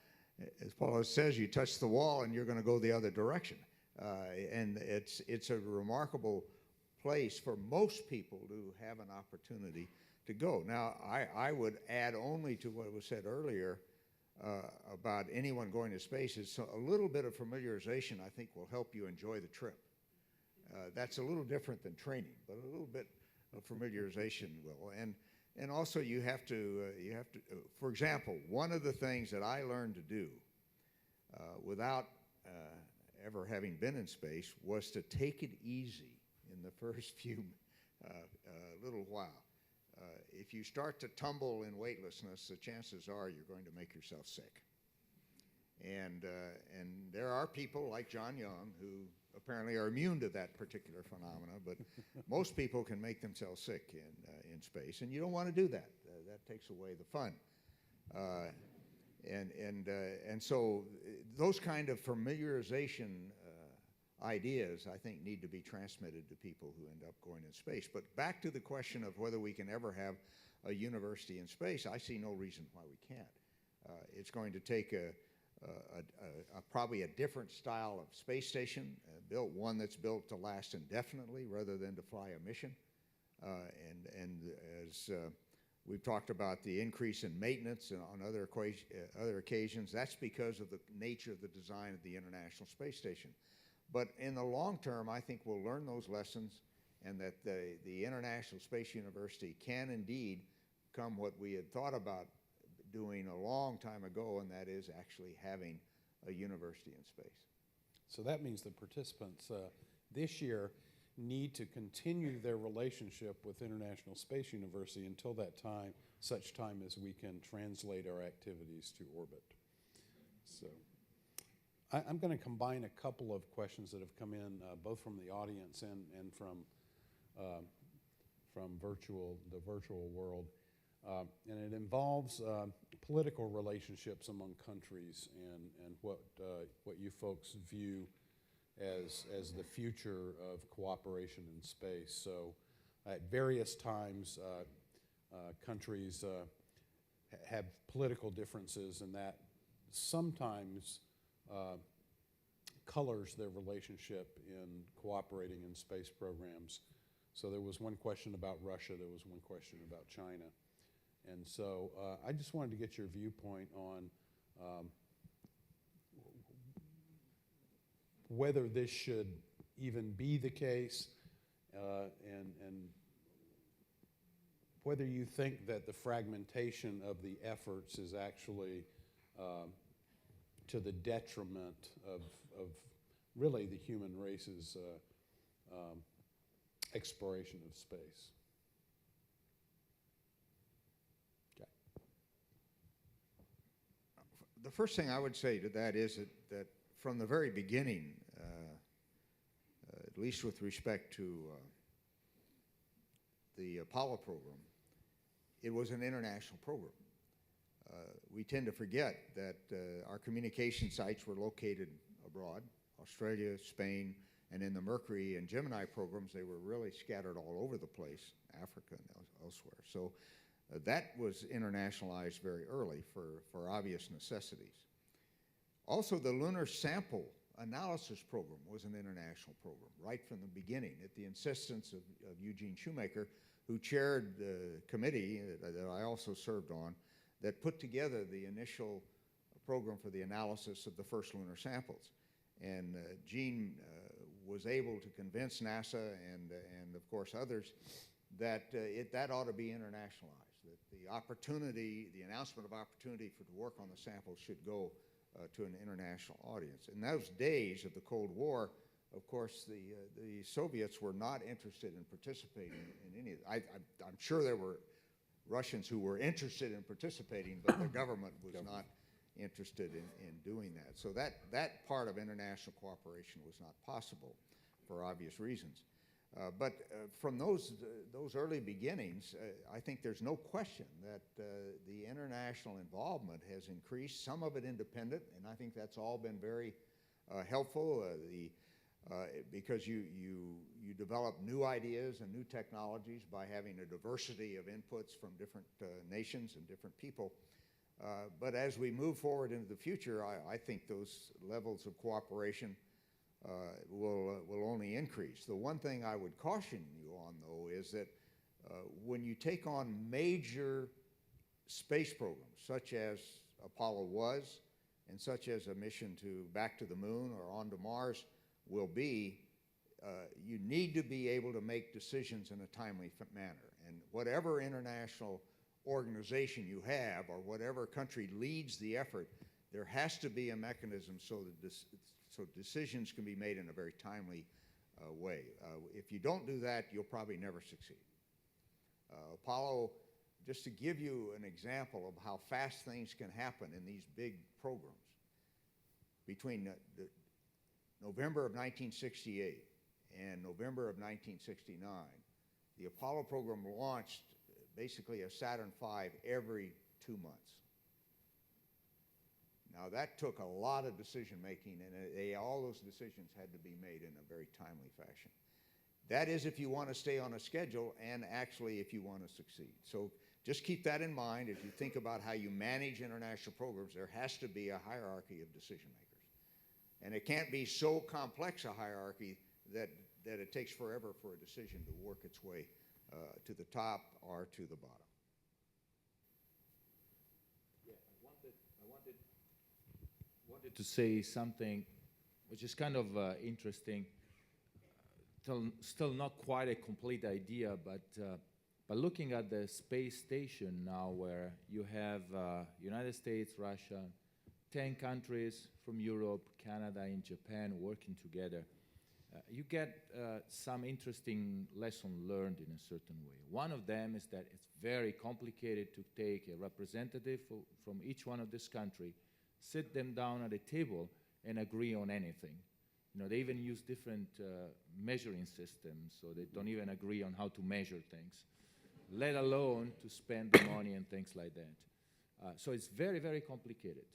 G: as Paolo says, you touch the wall and you're going to go the other direction. And it's a remarkable place for most people to have an opportunity to go. Now, I would add only to what was said earlier about anyone going to space is a little bit of familiarization, I think, will help you enjoy the trip. That's a little different than training, but a little bit of familiarization will. And also you have to, for example, one of the things that I learned to do without ever having been in space was to take it easy in the first few little while. If you start to tumble in weightlessness, the chances are you're going to make yourself sick. And there are people like John Young who apparently are immune to that particular phenomena, but most people can make themselves sick in space, and you don't want to do that. That takes away the fun. And so those kind of familiarization ideas, I think, need to be transmitted to people who end up going in space. But back to the question of whether we can ever have a university in space, I see no reason why we can't. It's going to take probably a different style of space station, one that's built to last indefinitely rather than to fly a mission. And as we've talked about the increase in maintenance and on other occasions, that's because of the nature of the design of the International Space Station. But in the long term, I think we'll learn those lessons, and that the International Space University can indeed become what we had thought about doing a long time ago, and that is actually having a university in space.
D: So that means the participants this year need to continue their relationship with International Space University until that time, such time as we can translate our activities to orbit. So I'm going to combine a couple of questions that have come in, both from the audience and from the virtual world. And it involves political relationships among countries and what you folks view as the future of cooperation in space. So at various times, countries have political differences, and that sometimes colors their relationship in cooperating in space programs. So there was one question about Russia, there was one question about China. And so I just wanted to get your viewpoint on whether this should even be the case, and whether you think that the fragmentation of the efforts is actually to the detriment of really the human race's exploration of space. Okay.
G: The first thing I would say to that is that from the very beginning, at least with respect to the Apollo program, it was an international program. We tend to forget that our communication sites were located abroad, Australia, Spain, and in the Mercury and Gemini programs, they were really scattered all over the place, Africa and elsewhere. So that was internationalized very early for obvious necessities. Also, the lunar sample analysis program was an international program right from the beginning at the insistence of Eugene Shoemaker, who chaired the committee that I also served on that put together the initial program for the analysis of the first lunar samples. And Gene was able to convince NASA and of course others that that ought to be internationalized, that the opportunity, the announcement of opportunity to work on the samples should go to an international audience. In those days of the Cold War, of course, the Soviets were not interested in participating in any of it. I'm sure there were Russians who were interested in participating, but the government was not interested in doing that. So that part of international cooperation was not possible for obvious reasons. But from those early beginnings, I think there's no question that the international involvement has increased, some of it independent, and I think that's all been very helpful because you develop new ideas and new technologies by having a diversity of inputs from different nations and different people. But as we move forward into the future, I think those levels of cooperation will only increase. The one thing I would caution you on, though, is that when you take on major space programs, such as Apollo was, and such as a mission back to the moon or on to Mars will be, you need to be able to make decisions in a timely manner. And whatever international organization you have, or whatever country leads the effort, there has to be a mechanism so that so decisions can be made in a very timely way. If you don't do that, you'll probably never succeed. Apollo, just to give you an example of how fast things can happen in these big programs, between November of 1968 and November of 1969, the Apollo program launched basically a Saturn V every 2 months. Now that took a lot of decision making, and all those decisions had to be made in a very timely fashion. That is if you want to stay on a schedule and actually if you want to succeed. So just keep that in mind as you think about how you manage international programs. There has to be a hierarchy of decision makers. And it can't be so complex a hierarchy that it takes forever for a decision to work its way to the top or to the bottom.
E: Yeah, I wanted to say something which is kind of interesting. Still not quite a complete idea, but looking at the space station now, where you have United States, Russia, 10 countries from Europe, Canada, and Japan working together, you get some interesting lessons learned in a certain way. One of them is that it's very complicated to take a representative from each one of this country, sit them down at a table, and agree on anything. You know, they even use different measuring systems, so they don't even agree on how to measure things, let alone to spend the money and things like that. So it's very, very complicated.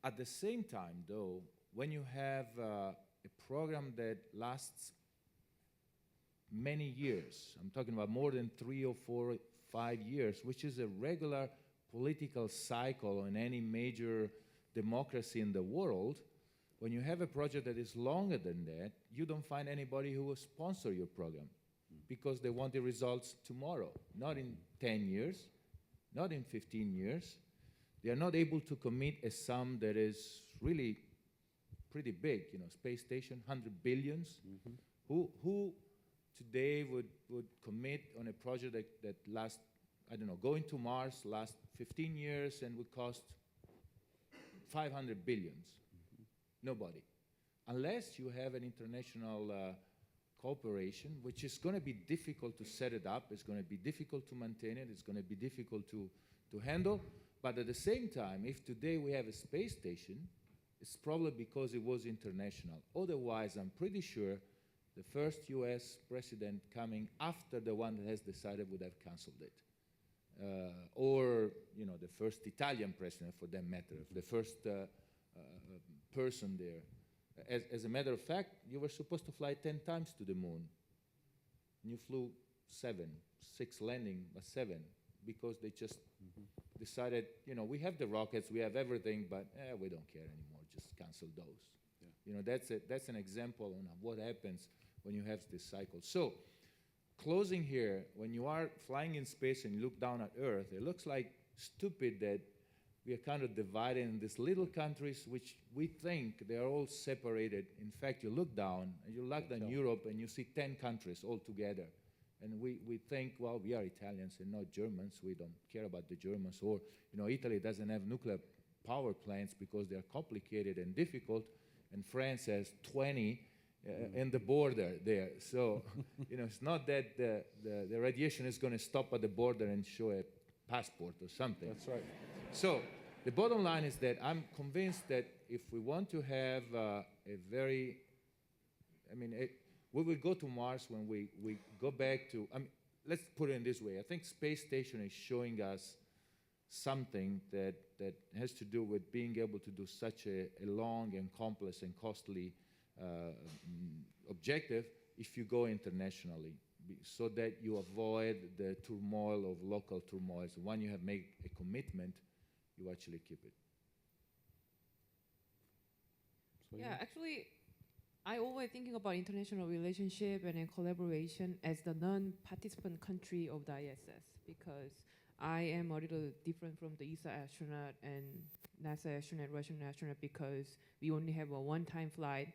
E: At the same time, though, when you have a program that lasts many years, I'm talking about more than 3 or 4 or 5 years, which is a regular political cycle in any major democracy in the world, when you have a project that is longer than that, you don't find anybody who will sponsor your program because they want the results tomorrow, not in 10 years, not in 15 years. They are not able to commit a sum that is really pretty big, you know, space station, 100 billions. Who today would commit on a project that lasts, I don't know, going to Mars lasts 15 years and would cost 500 billions? Nobody. Unless you have an international cooperation, which is going to be difficult to set it up, it's going to be difficult to maintain it, it's going to be difficult to handle. But at the same time, if today we have a space station, it's probably because it was international. Otherwise, I'm pretty sure the first US president coming after the one that has decided would have canceled it. Or, you know, the first Italian president, for that matter, the first person there. As a matter of fact, you were supposed to fly 10 times to the moon. And you flew 7, 6 landing, but 7, because they just decided, you know, we have the rockets, we have everything, but we don't care anymore, just cancel those. Yeah. You know, that's an example on what happens when you have this cycle. So, closing here, when you are flying in space and you look down at Earth, it looks like stupid that we are kind of divided in these little countries which we think they are all separated. In fact, you look down, and you look down Europe, and you see 10 countries all together. And we think, well, we are Italians and not Germans. We don't care about the Germans. Or, you know, Italy doesn't have nuclear power plants because they're complicated and difficult. And France has 20 in the border there. So, you know, it's not that the radiation is going to stop at the border and show a passport or something.
D: That's right.
E: So the bottom line is that I'm convinced that if we want to have a very, I mean, we will go to Mars when we go back to, I mean, let's put it in this way. I think space station is showing us something that has to do with being able to do such a long and complex and costly objective if you go internationally, so that you avoid the turmoil of local turmoils. When you have made a commitment, you actually keep it.
F: So yeah, actually, I always thinking about international relationship and then collaboration as the non-participant country of the ISS, because I am a little different from the U.S.A. astronaut and NASA astronaut, Russian astronaut, because we only have a one-time flight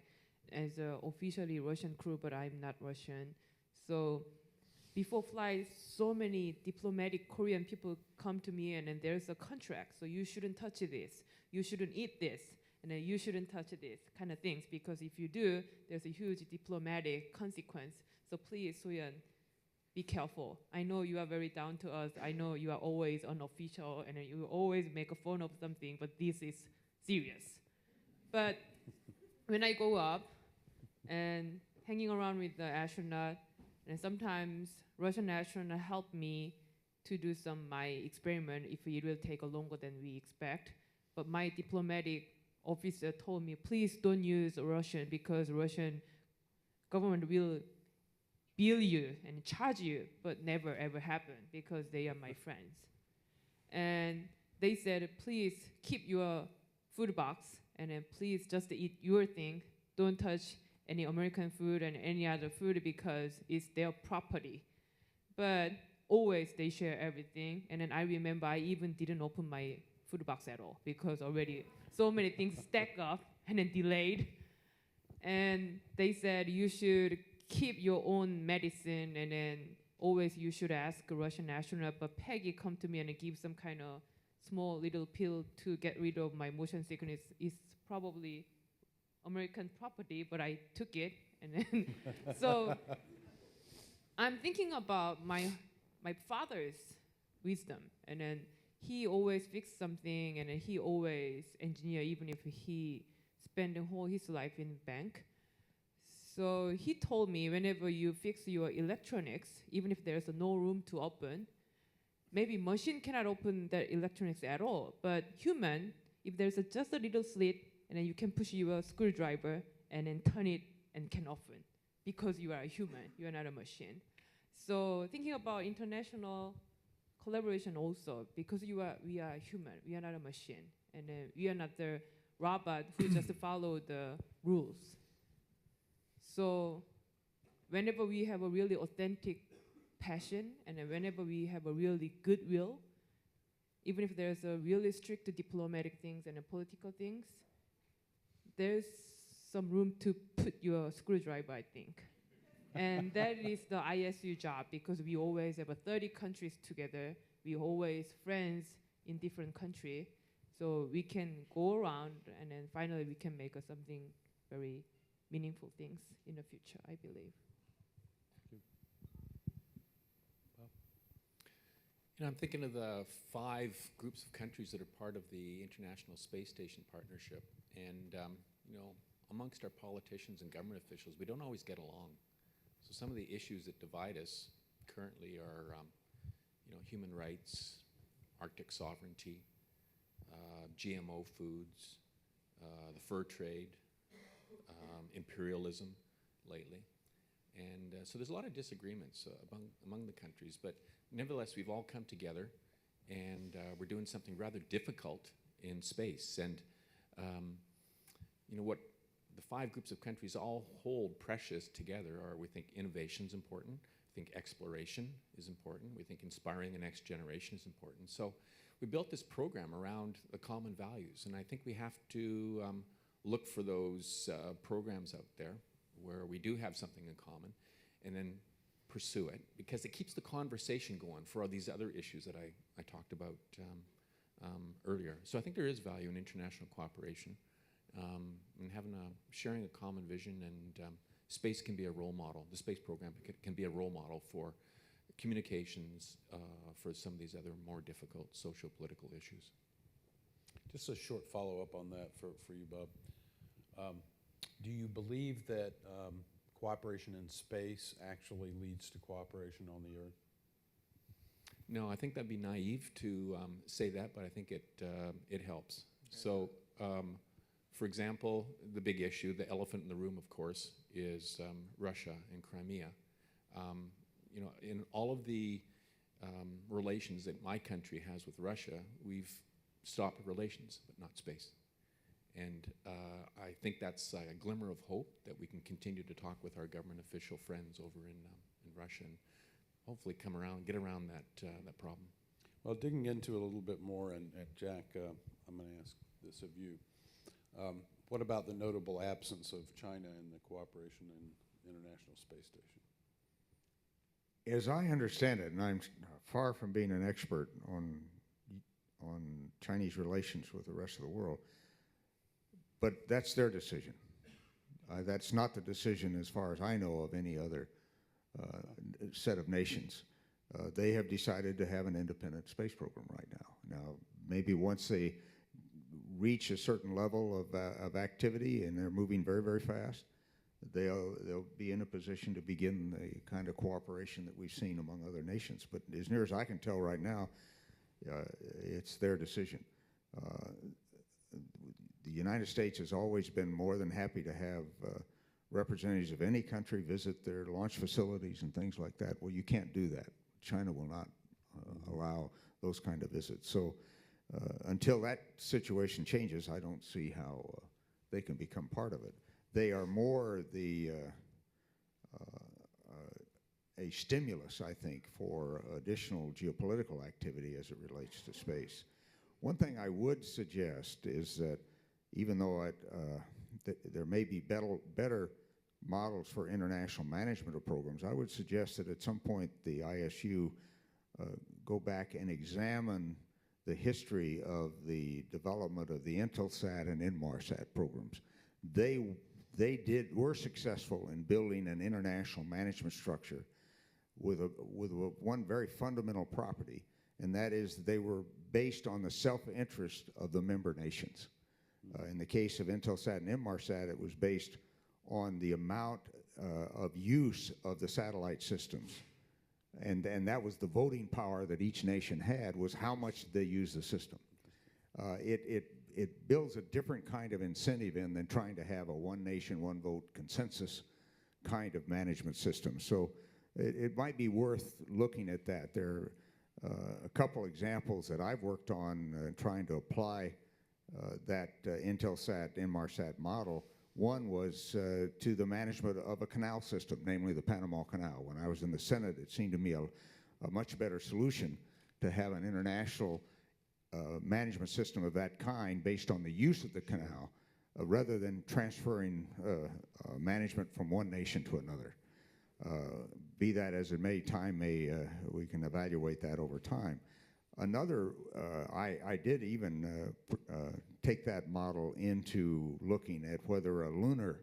F: as an officially Russian crew, but I'm not Russian. So before flight, so many diplomatic Korean people come to me, and then there's a contract, so you shouldn't touch this, you shouldn't eat this, and then you shouldn't touch this kind of things, because if you do, there's a huge diplomatic consequence. So please, Soyeon, be careful. I know you are very down to earth. I know you are always unofficial, and then you always make a fun of something, but this is serious. But when I go up and hanging around with the astronaut, and sometimes Russian astronaut help me to do my experiment if it will take longer than we expect. But my diplomatic officer told me, please don't use Russian, because Russian government will bill you and charge you, but never ever happen, because they are my friends. And they said, please keep your food box, and then please just eat your thing. Don't touch any American food and any other food, because it's their property. But always they share everything. And then I remember I even didn't open my food box at all, because already so many things stack up and then delayed. And they said you should keep your own medicine, and then always you should ask a Russian astronaut. But Peggy come to me and give some kind of small little pill to get rid of my motion sickness. It's probably American property, but I took it, and then so I'm thinking about my father's wisdom, and then he always fixed something, and then he always engineer, even if he spent the whole his life in bank. So he told me, whenever you fix your electronics, even if there's no room to open, maybe machine cannot open the electronics at all, but human, if there's just a little slit, and then you can push your screwdriver and then turn it and can open, because you are a human, you are not a machine. So thinking about international collaboration also, because we are human, we are not a machine, and we are not the robot who just follow the rules. So whenever we have a really authentic passion, and then whenever we have a really goodwill, even if there's a really strict diplomatic things and political things, there's some room to put your screwdriver, I think. And that is the ISU job, because we always have 30 countries together. We always friends in different countries. So we can go around, and then finally we can make something very meaningful things in the future, I believe.
C: You know, I'm thinking of the 5 groups of countries that are part of the International Space Station Partnership. And, you know, amongst our politicians and government officials, we don't always get along. So some of the issues that divide us currently are, you know, human rights, Arctic sovereignty, GMO foods, the fur trade, imperialism lately. And so there's a lot of disagreements among the countries, but nevertheless, we've all come together, and we're doing something rather difficult in space. And you know, what the 5 groups of countries all hold precious together are, we think innovation's important, we think exploration is important, we think inspiring the next generation is important. So we built this program around the common values, and I think we have to look for those programs out there where we do have something in common, and then pursue it, because it keeps the conversation going for all these other issues that I talked about earlier. So I think there is value in international cooperation, and sharing a common vision, and space can be a role model. The space program can be a role model for communications for some of these other more difficult socio-political issues.
D: Just a short follow-up on that for you, Bob. Do you believe that cooperation in space actually leads to cooperation on the Earth?
C: No, I think that'd be naive to say that, but I think it helps. So, for example, the big issue, the elephant in the room, of course, is Russia and Crimea. You know, in all of the relations that my country has with Russia, we've stopped relations, but not space. And I think that's a glimmer of hope that we can continue to talk with our government official friends over in Russia, and hopefully get around that problem.
D: Well, digging into it a little bit more, and Jack, I'm going to ask this of you. What about the notable absence of China in the cooperation in International Space Station?
G: As I understand it, and I'm far from being an expert on Chinese relations with the rest of the world, but that's their decision. That's not the decision, as far as I know, of any other set of nations. They have decided to have an independent space program right now. Now, maybe once they reach a certain level of activity, and they're moving very, very fast, they'll be in a position to begin the kind of cooperation that we've seen among other nations. But as near as I can tell right now, it's their decision. The United States has always been more than happy to have representatives of any country visit their launch facilities and things like that. Well, you can't do that. China will not allow those kind of visits. So until that situation changes, I don't see how they can become part of it. They are more a stimulus, I think, for additional geopolitical activity as it relates to space. One thing I would suggest is that even though there may be better models for international management of programs, I would suggest that at some point the ISU go back and examine the history of the development of the Intelsat and Inmarsat programs. They were successful in building an international management structure with one very fundamental property, and that is they were based on the self-interest of the member nations. In the case of Intelsat and Inmarsat, it was based on the amount of use of the satellite systems. And that was the voting power that each nation had, was how much they use the system. It builds a different kind of incentive in than trying to have a one nation, one vote consensus kind of management system. So it might be worth looking at that. A couple examples that I've worked on trying to apply that Intelsat Inmarsat model. One was to the management of a canal system, namely the Panama Canal. When I was in the Senate, it seemed to me a much better solution to have an international management system of that kind based on the use of the canal rather than transferring management from one nation to another. Be that as it may, we can evaluate that over time. Another, I did even take that model into looking at whether a lunar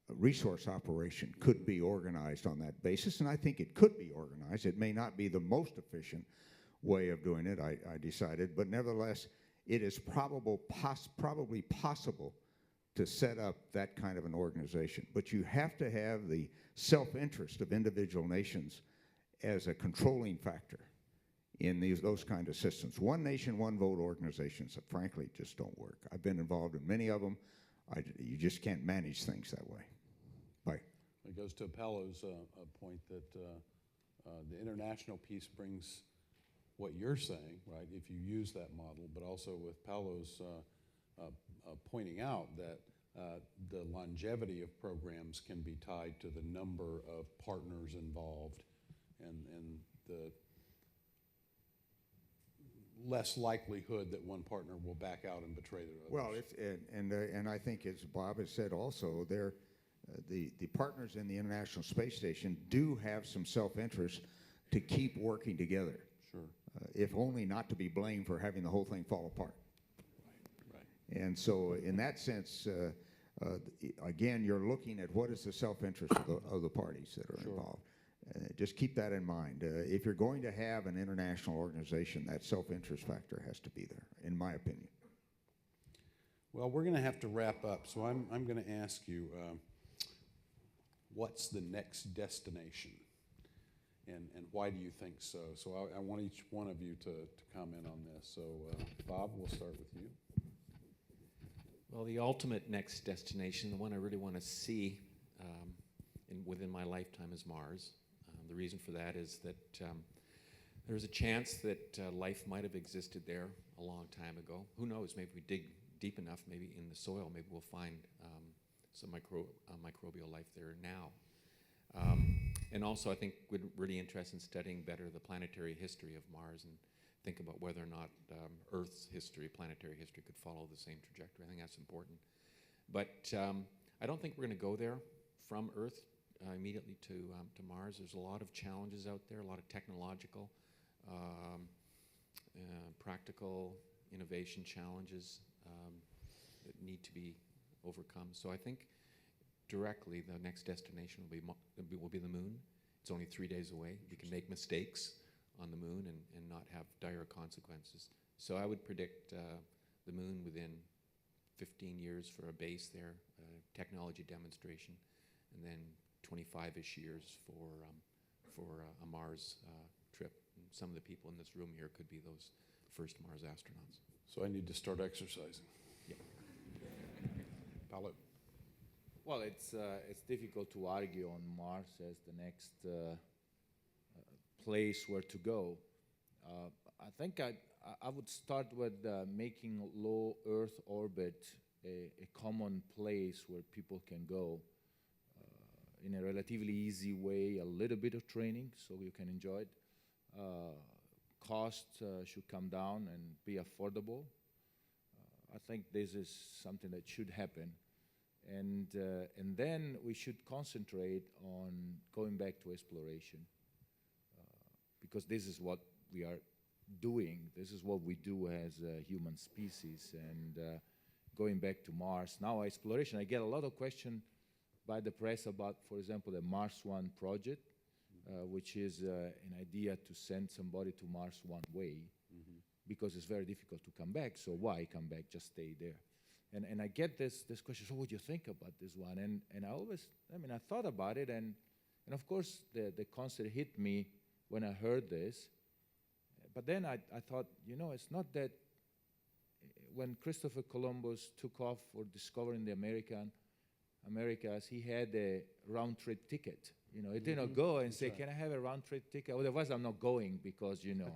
G: resource operation could be organized on that basis, and I think it could be organized. It may not be the most efficient way of doing it, I decided, but nevertheless, it is probably possible to set up that kind of an organization. But you have to have the self-interest of individual nations as a controlling factor in those kind of systems. One nation, one vote organizations, frankly, just don't work. I've been involved in many of them. You just can't manage things that way. Bye.
D: It goes to Paolo's point that the international piece brings what you're saying, right, if you use that model, but also with Paolo's pointing out that the longevity of programs can be tied to the number of partners involved and the less likelihood that one partner will back out and betray the others.
G: Well, and I think, as Bob has said also, the partners in the International Space Station do have some self-interest to keep working together.
D: Sure.
G: If only not to be blamed for having the whole thing fall apart.
D: Right.
G: And so in that sense, again, you're looking at what is the self-interest of the parties that are involved. Just keep that in mind. If you're going to have an international organization, that self-interest factor has to be there, in my opinion.
D: Well, we're going to have to wrap up, so I'm going to ask you, what's the next destination? And why do you think so? So I want each one of you to comment on this. So Bob, we'll start with you.
C: Well, the ultimate next destination, the one I really want to see within my lifetime, is Mars. The reason for that is that there's a chance that life might have existed there a long time ago. Who knows? Maybe we dig deep enough, maybe in the soil, maybe we'll find some microbial life there now. And also, I think we're really interested in studying better the planetary history of Mars and think about whether or not Earth's history, planetary history, could follow the same trajectory. I think that's important. But I don't think we're going to go there from Earth immediately to Mars. There's a lot of challenges out there, a lot of technological, practical innovation challenges that need to be overcome. So I think directly the next destination will be the moon. It's only 3 days away. We can make mistakes on the moon and not have dire consequences. So I would predict the moon within 15 years for a base there, technology demonstration, and then 25-ish years for a Mars trip. And some of the people in this room here could be those first Mars astronauts.
D: So I need to start exercising.
C: Yeah.
D: Paolo.
E: Well, it's difficult to argue on Mars as the next place where to go. I think I would start with making low Earth orbit a common place where people can go in a relatively easy way, a little bit of training so you can enjoy it. Cost should come down and be affordable. I think this is something that should happen. And then we should concentrate on going back to exploration because this is what we are doing. This is what we do as a human species. And going back to Mars. Now, exploration, I get a lot of questions by the press about, for example, the Mars One project, which is an idea to send somebody to Mars one way because it's very difficult to come back. So why come back? Just stay there. And I get this question, so what do you think about this one? And I thought about it, and of course, the concept hit me when I heard this. But then I thought, it's not that when Christopher Columbus took off for discovering the Americas, he had a round-trip ticket You know, it didn't go and say, can I have a round trip ticket? Otherwise, I'm not going because, you know,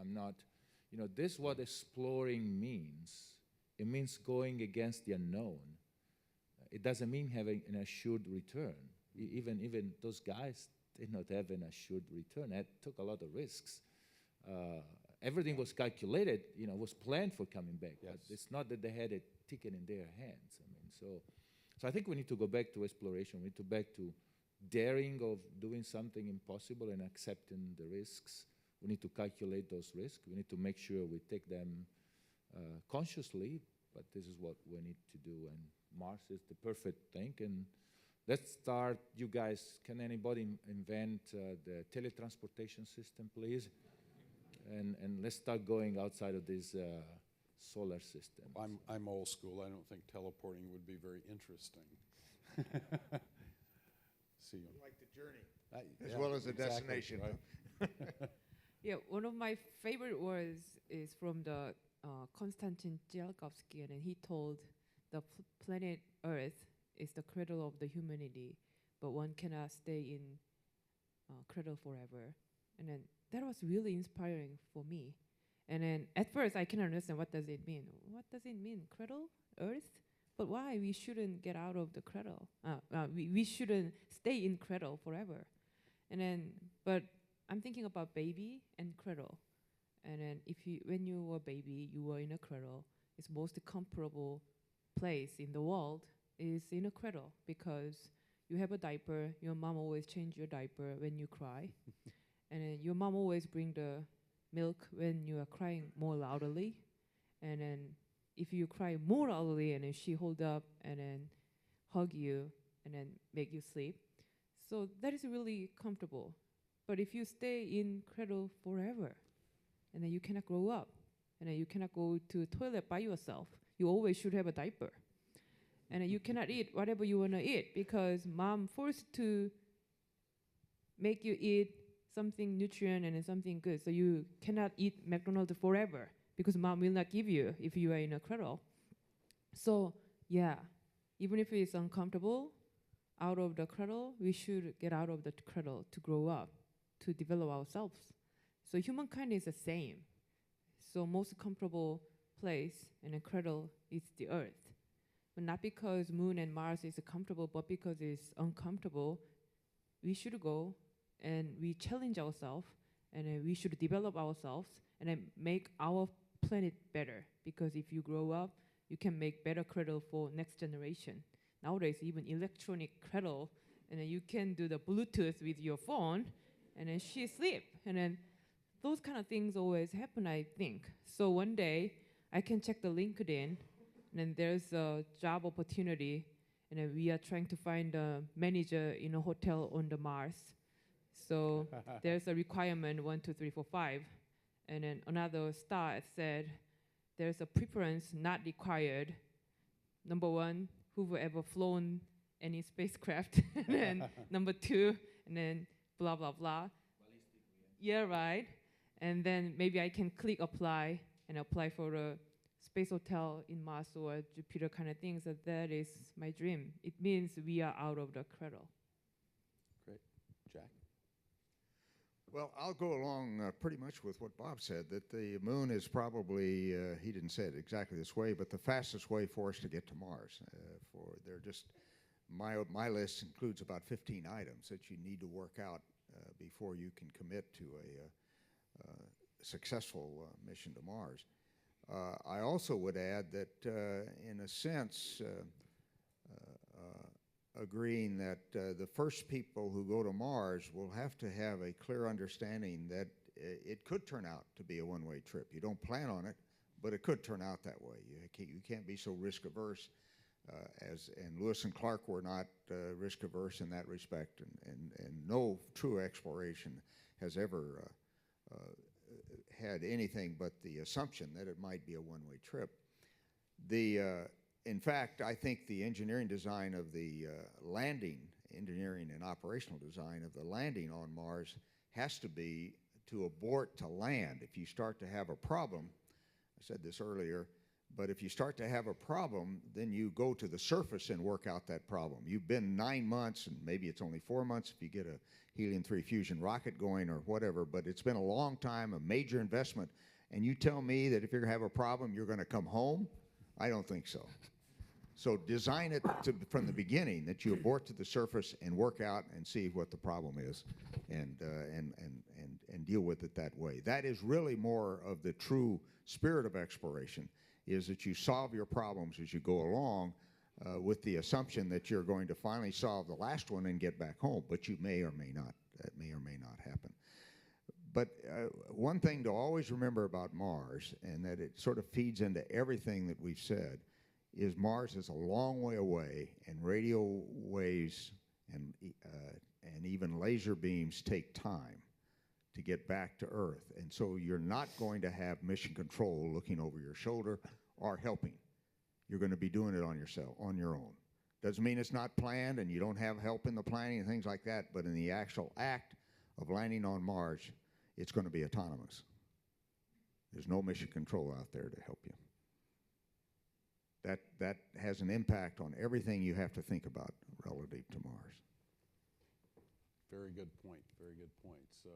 E: I'm not, you know, this is what exploring means. It means going against the unknown. It doesn't mean having an assured return. Even those guys did not have an assured return. That took a lot of risks. Everything was calculated, you know, was planned for coming back.
D: Yes.
E: But it's not that they had a ticket in their hands. I mean, so I think we need to go back to exploration. We need to back to daring of doing something impossible and accepting the risks. We need to calculate those risks. We need to make sure we take them consciously, but this is what we need to do. And Mars is the perfect thing. And let's start, you guys, can anybody invent the teletransportation system, please? And let's start going outside of this solar system.
D: I'm old school. I don't think teleporting would be very interesting. See you.
G: Like the journey, as well as the
D: exactly,
G: destination.
D: right?
F: Yeah, one of my favorite words is from the Konstantin Tsiolkovsky, and he told the planet Earth is the cradle of the humanity, but one cannot stay in cradle forever. And then that was really inspiring for me. And then at first I cannot understand what does it mean. What does it mean? Cradle? Earth? But why we shouldn't get out of the cradle? We shouldn't stay in cradle forever. And then, but I'm thinking about baby and cradle. And then when you were a baby, you were in a cradle. It's most comfortable place in the world is in a cradle because you have a diaper. Your mom always change your diaper when you cry. And then your mom always bring the milk when you are crying more loudly. And then if you cry more loudly, and then she hold up and then hug you and then make you sleep. So that is really comfortable. But if you stay in cradle forever, and then you cannot grow up, and then you cannot go to toilet by yourself, you always should have a diaper. And then you cannot eat whatever you want to eat because mom forced to make you eat something nutrient and something good. So you cannot eat McDonald's forever because mom will not give you if you are in a cradle. So yeah, even if it's uncomfortable, out of the cradle, we should get out of the cradle to grow up, to develop ourselves. So humankind is the same. So most comfortable place in a cradle is the Earth. But not because Moon and Mars is comfortable, but because it's uncomfortable, we should go and we challenge ourselves, and we should develop ourselves and then make our planet better. Because if you grow up, you can make better cradle for next generation. Nowadays, even electronic cradle, and then you can do the Bluetooth with your phone, and then she sleep. And then those kind of things always happen, I think. So one day, I can check the LinkedIn, and then there's a job opportunity, and then we are trying to find a manager in a hotel on the Mars. So there's a requirement 1, 2, 3, 4, 5, and then another star said there's a preference not required. Number 1, who've ever flown any spacecraft, and then number 2, and then blah blah blah. Yeah, right. And then maybe I can click apply and apply for a space hotel in Mars or Jupiter kind of things. So that is my dream. It means we are out of the cradle.
D: Great. Jack?
G: Well, I'll go along pretty much with what Bob said, that the moon is probably, he didn't say it exactly this way, but the fastest way for us to get to Mars. They're just, my list includes about 15 items that you need to work out before you can commit to a successful mission to Mars. I also would add that, in a sense, agreeing that the first people who go to Mars will have to have a clear understanding that it could turn out to be a one-way trip. You don't plan on it, but it could turn out that way. You can't be so risk-averse, and Lewis and Clark were not risk-averse in that respect, and no true exploration has ever had anything but the assumption that it might be a one-way trip. In fact, I think the engineering design of the engineering and operational design of the landing on Mars has to be to abort to land. If you start to have a problem, I said this earlier, But if you start to have a problem, then you go to the surface and work out that problem. You've been 9 months, and maybe it's only 4 months if you get a helium-3 fusion rocket going or whatever, but it's been a long time, a major investment, and you tell me that if you're going to have a problem, you're going to come home? I don't think so. So design it from the beginning that you abort to the surface and work out and see what the problem is and deal with it that way. That is really more of the true spirit of exploration, is that you solve your problems as you go along with the assumption that you're going to finally solve the last one and get back home, but you may or may not. That may or may not happen. But one thing to always remember about Mars, and that it sort of feeds into everything that we've said, is Mars is a long way away, and radio waves and even laser beams take time to get back to Earth. And so you're not going to have mission control looking over your shoulder or helping. You're going to be doing it on your own. Doesn't mean it's not planned and you don't have help in the planning and things like that, but in the actual act of landing on Mars, it's going to be autonomous. There's no mission control out there to help you. That has an impact on everything you have to think about relative to Mars.
D: Very good point. Very good point. So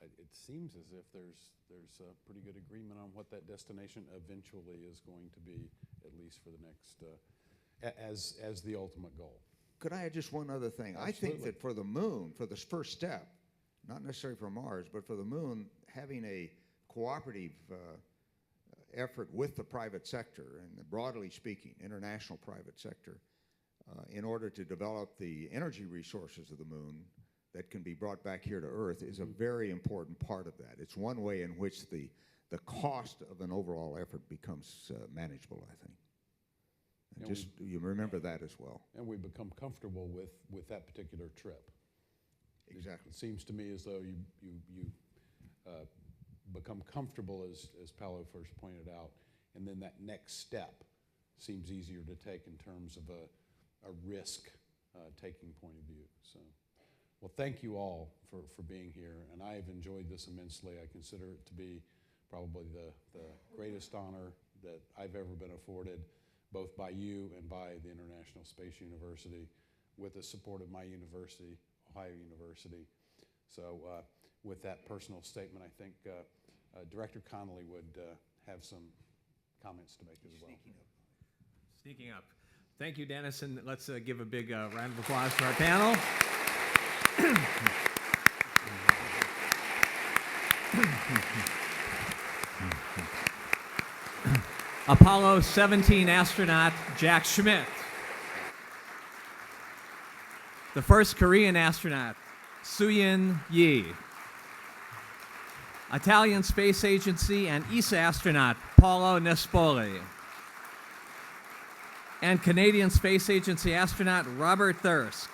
D: it seems as if there's a pretty good agreement on what that destination eventually is going to be, at least for the next, as the ultimate goal.
G: Could I add just one other thing?
D: Absolutely.
G: I think that for the moon, for this first step, not necessarily for Mars, but for the moon, having a cooperative effort with the private sector, and broadly speaking, international private sector, in order to develop the energy resources of the moon that can be brought back here to Earth is a very important part of that. It's one way in which the cost of an overall effort becomes manageable, I think. And just you remember that as well.
D: And we become comfortable with that particular trip.
G: Exactly.
D: It seems to me as though you become comfortable, as Paolo first pointed out, and then that next step seems easier to take in terms of a risk-taking point of view. So, well, thank you all for being here, and I have enjoyed this immensely. I consider it to be probably the greatest honor that I've ever been afforded, both by you and by the International Space University, with the support of my university, Ohio University. So with that personal statement, I think Director Connolly would have some comments to make as well.
A: Sneaking up. Thank you, Dennis, and let's give a big round of applause for our panel. Apollo 17 astronaut Jack Schmitt. The first Korean astronaut, Soyeon Yi. Italian Space Agency and ESA astronaut, Paolo Nespoli. And Canadian Space Agency astronaut, Robert Thirsk.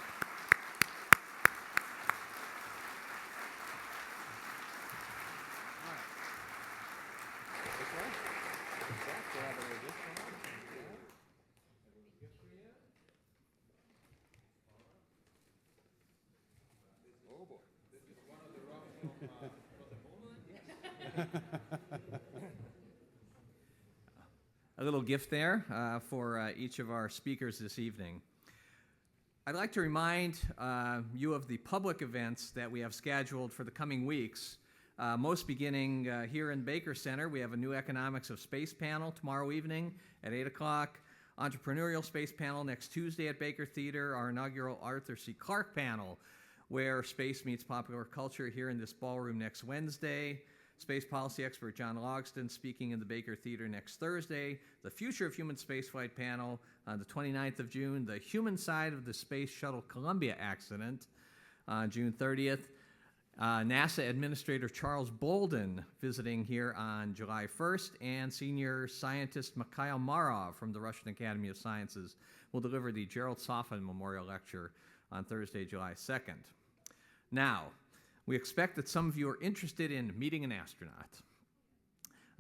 A: A little gift there for each of our speakers this evening. I'd like to remind you of the public events that we have scheduled for the coming weeks. Most beginning here in Baker Center, we have a new Economics of Space panel tomorrow evening at 8 o'clock. Entrepreneurial Space panel next Tuesday at Baker Theater. Our inaugural Arthur C. Clarke panel, where space meets popular culture, here in this ballroom next Wednesday. Space policy expert John Logsdon speaking in the Baker Theater next Thursday. The Future of Human Spaceflight panel on the 29th of June. The human side of the Space Shuttle Columbia accident on June 30th. NASA Administrator Charles Bolden visiting here on July 1st. And senior scientist Mikhail Marov from the Russian Academy of Sciences will deliver the Gerald Sofin Memorial Lecture on Thursday, July 2nd. Now, we expect that some of you are interested in meeting an astronaut.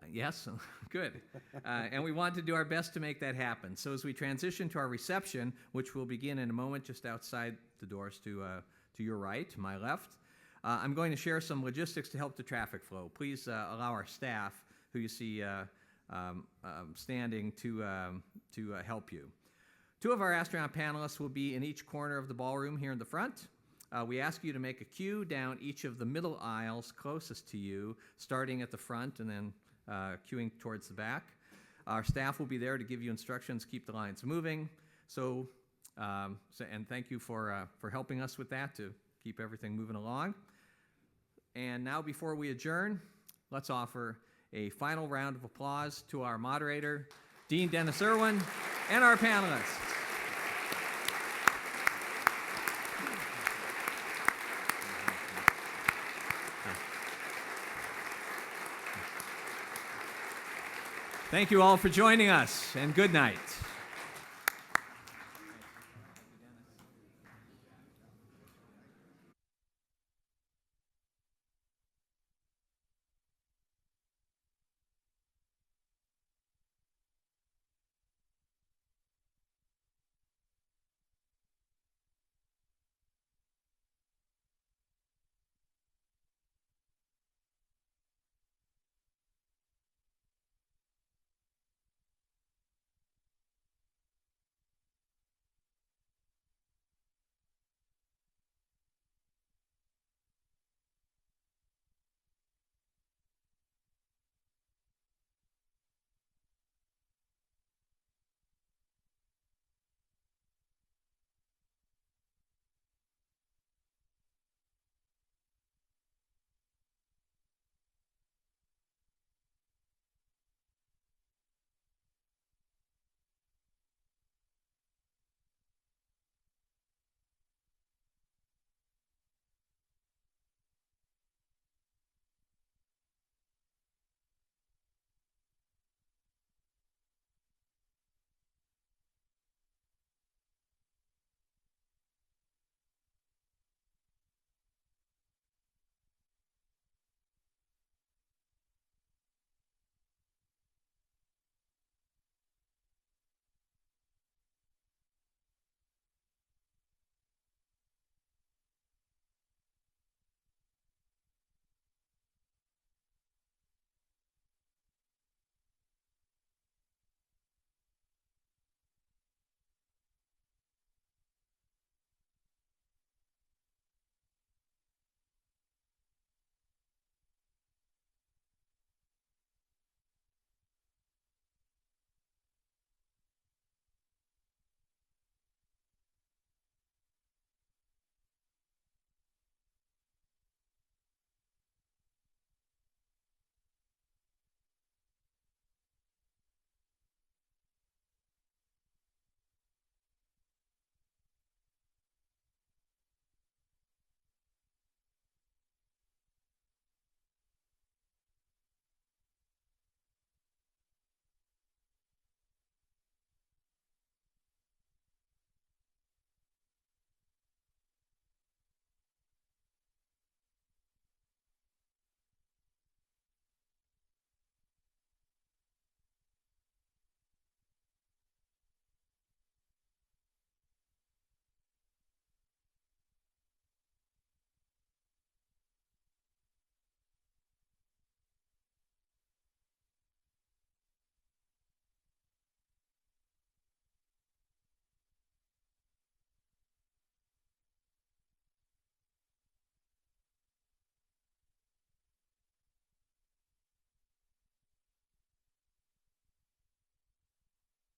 A: Yes? Good. And we want to do our best to make that happen. So as we transition to our reception, which will begin in a moment just outside the doors to your right, to my left, I'm going to share some logistics to help the traffic flow. Please allow our staff, who you see standing to help you. Two of our astronaut panelists will be in each corner of the ballroom here in the front. We ask you to make a queue down each of the middle aisles closest to you, starting at the front and then queuing towards the back. Our staff will be there to give you instructions, keep the lines moving. And thank you for helping us with that to keep everything moving along. And now, before we adjourn, let's offer a final round of applause to our moderator, Dean Dennis Irwin, and our panelists. Thank you all for joining us, and good night.